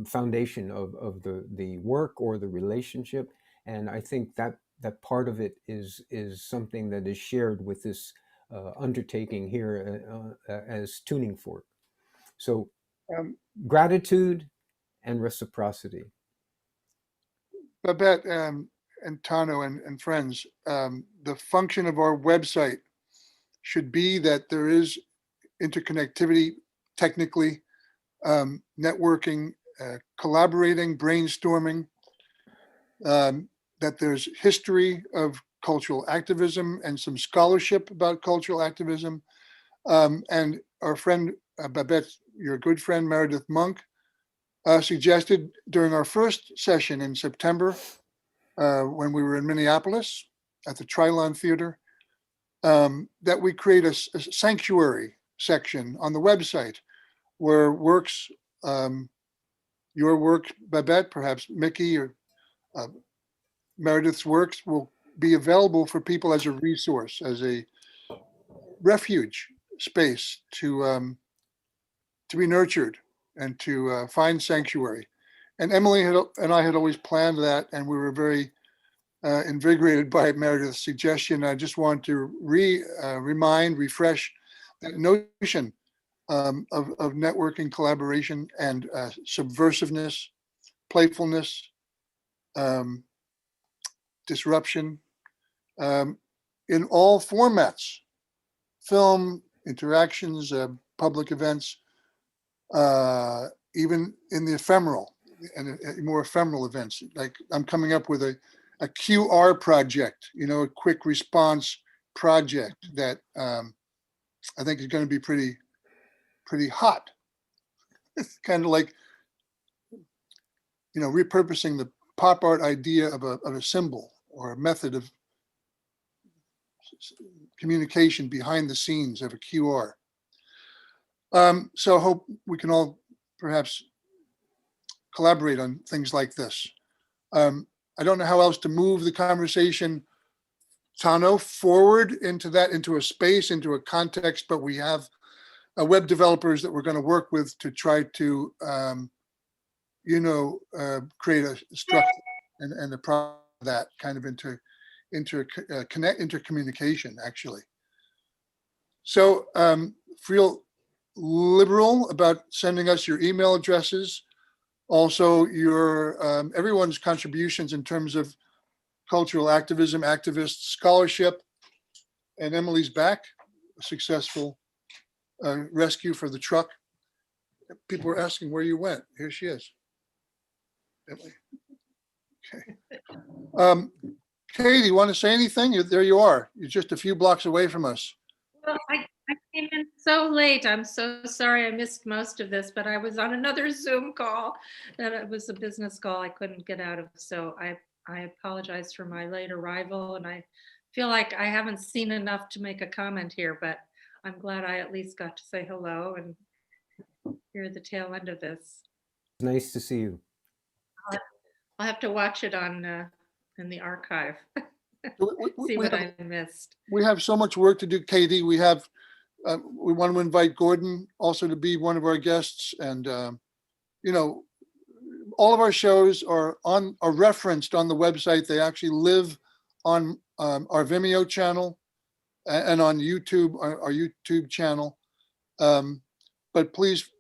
foundation of the work or the relationship. And I think that part of it is something that is shared with this undertaking here as Tuning Fork. So gratitude and reciprocity. Babette and Tano and friends, the function of our website should be that there is interconnectivity, technically, networking, collaborating, brainstorming, that there's history of cultural activism and some scholarship about cultural activism. And our friend, Babette, your good friend, Meredith Monk, suggested during our first session in September, when we were in Minneapolis at the Trilon Theater, that we create a sanctuary section on the website where works, your work, Babette, perhaps Mickey or Meredith's works will be available for people as a resource, as a refuge space to be nurtured and to find sanctuary. And Emily and I had always planned that, and we were very invigorated by Meredith's suggestion. I just want to refresh that notion of networking, collaboration, and subversiveness, playfulness, disruption, in all formats, film, interactions, public events, even in the ephemeral and more ephemeral events. Like I'm coming up with a QR project, a quick response project that I think is going to be pretty hot. It's kind of like, repurposing the pop art idea of a symbol or a method of communication behind the scenes of a QR. So I hope we can all perhaps collaborate on things like this. I don't know how else to move the conversation, Tano, forward into a space, into a context, but we have web developers that we're going to work with to try to, create a structure and the problem that kind of intercommunication, actually. So feel liberal about sending us your email addresses. Also, your everyone's contributions in terms of cultural activism, activist scholarship, and Emily's back, a successful rescue for the truck. People were asking where you went. Here she is. Emily. Okay. Katie, you want to say anything? There you are. You're just a few blocks away from us. Well, I came in so late. I'm so sorry I missed most of this, but I was on another Zoom call that it was a business call I couldn't get out of. So I apologize for my late arrival, and I feel like I haven't seen enough to make a comment here, but I'm glad I at least got to say hello and hear the tail end of this. Nice to see you. I'll have to watch it on in the archive. See what I missed. We have so much work to do, Katie. We want to invite Gordon also to be one of our guests, and all of our shows are referenced on the website. They actually live on our Vimeo channel and on YouTube, our YouTube channel. But please,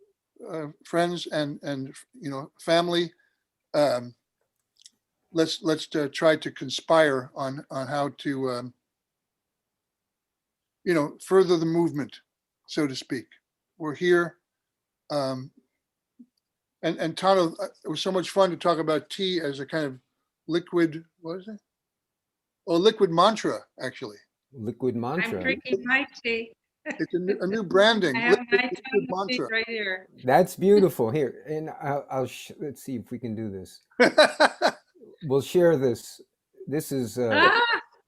friends and family, let's try to conspire on how to further the movement, so to speak. We're here. And Tano, it was so much fun to talk about tea as a kind of liquid, what is it? Oh, liquid mantra, actually. Liquid I'm mantra. drinking my tea. It's a new branding. I have my Liquid tea mantra. right here. That's beautiful. Here, and let's see if we can do this. We'll share this. This is Ah,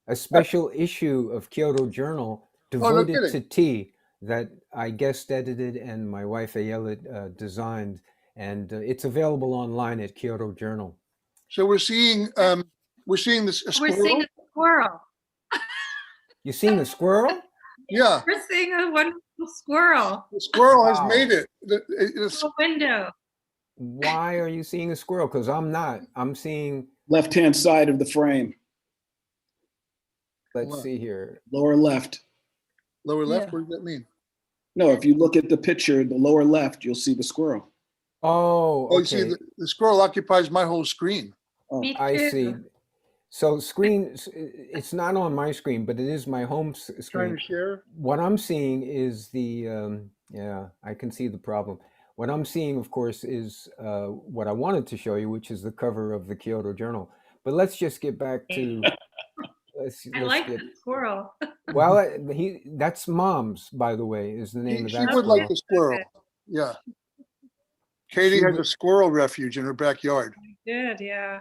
a special issue of Kyoto Journal no devoted kidding. to tea that I guest edited and my wife Ayala designed, and it's available online at Kyoto Journal. So we're seeing this a we're squirrel. seeing a squirrel. You seen the squirrel? Yeah, We're seeing a wonderful squirrel the squirrel has Wow. made it. It's through a window. Why are you seeing a squirrel? Because I'm not. I'm seeing. Left-hand side of the frame, Let's What? see here. lower left. lower left. Yeah. What does that mean? No, if you look at the picture, the lower left, you'll see the squirrel. Oh, Oh, you see, okay. the squirrel occupies my whole screen. Oh, Me I too. see. So screen, it's not on my screen, but it is my home Trying screen. to share. What I'm seeing is yeah, I can see the problem. What I'm seeing, of course, is what I wanted to show you, which is the cover of the Kyoto Journal. But let's just get back to, I like the squirrel. well, that's Mom's, by the way, is the name of She that would like squirrel. the squirrel. Yeah. Katie She has would- a squirrel refuge in her backyard. Good, yeah.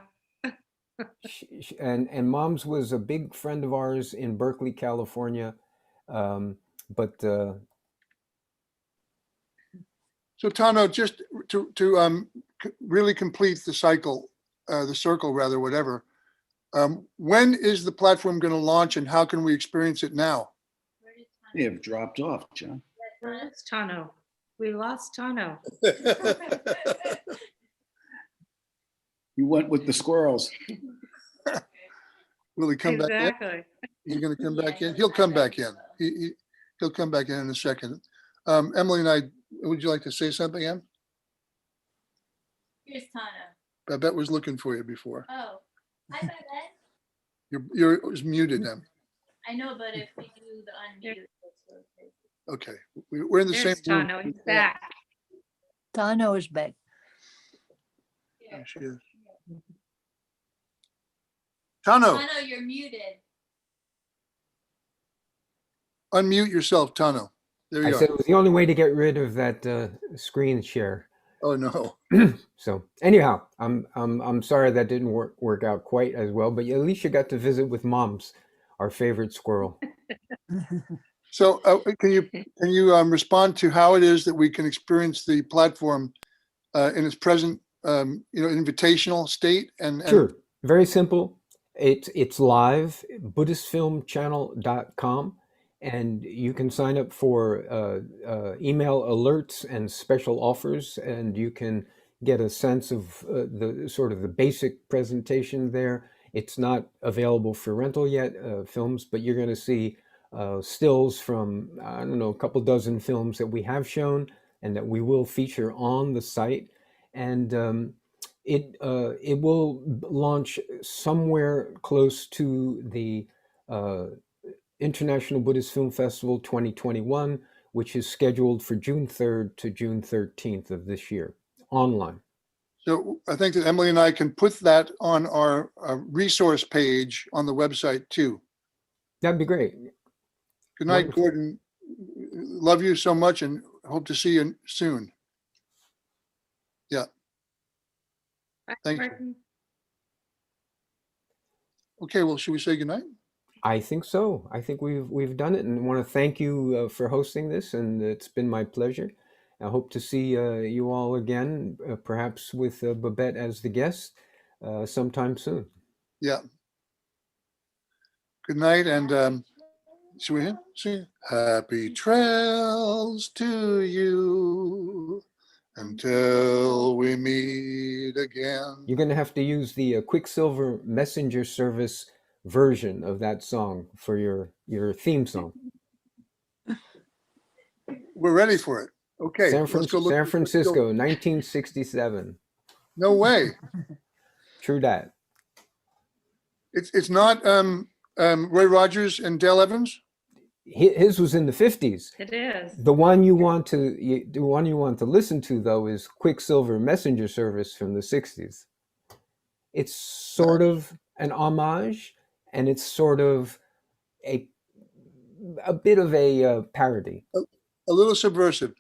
And Mom's was a big friend of ours in Berkeley, California. But So Tano, just to really complete the cycle, the circle rather, whatever. When is the platform going to launch, and how can we experience it now? Where did they have dropped off, John. Where's Tano? We lost Tano. You went with the squirrels. Will he come back in? Exactly. He's going to come back in. He'll come back in. He'll come back in a second. Emily and I, would you like to say something, Em? Here's Tana. Babette was looking for you before. Oh, hi, Babette. It was muted, Em. I know, but if we do the unmute, it's really crazy. Okay, we're in the There's same room. Tano. He's back. Tano is back. There she is. Tano, Tano, you're muted. unmute yourself, Tano. There I you said are. it was the only way to get rid of that screen share. Oh no. So anyhow, I'm sorry that didn't work out quite as well, but at least you got to visit with Mom's, our favorite squirrel. So can you respond to how it is that we can experience the platform in its present invitational state? And Sure, very simple. It's live, BuddhistFilmChannel.com, and you can sign up for email alerts and special offers, and you can get a sense of the sort of the basic presentation there. It's not available for rental yet, films, but you're going to see stills from, I don't know, a couple dozen films that we have shown and that we will feature on the site. And it will launch somewhere close to the International Buddhist Film Festival 2021, which is scheduled for June 3rd to June 13th of this year, online. so I think that Emily and I can put that on our resource page on the website too. That'd be great. Good night, Wonderful. Gordon. Love you so much and hope to see you soon. Yeah. Bye, Thank you. Martin. Okay, well, should we say goodnight? I think so. I think we've done it, and want to thank you for hosting this, and it's been my pleasure. I hope to see you all again, perhaps with Babette as the guest, sometime soon. Yeah. Good night, and should we sing? Happy trails to you, until we meet again. You're going to have to use the Quicksilver Messenger Service version of that song for your theme song. We're ready for it. Okay, let's go look. San Francisco, 1967. No way. True that. It's not Roy Rogers and Dale Evans. His was in the 50s. It is. The one you want to listen to though is Quicksilver Messenger Service from the 60s. It's sort of an homage, and it's sort of a bit of a parody. A little subversive,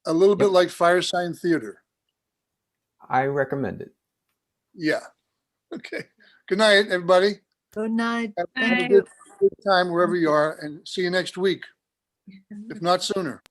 a little bit like Firesign Theater. I recommend it. Yeah. Okay. Good night, everybody. Good night. Have Thank a you. good time wherever you are, and see you next week, if not sooner.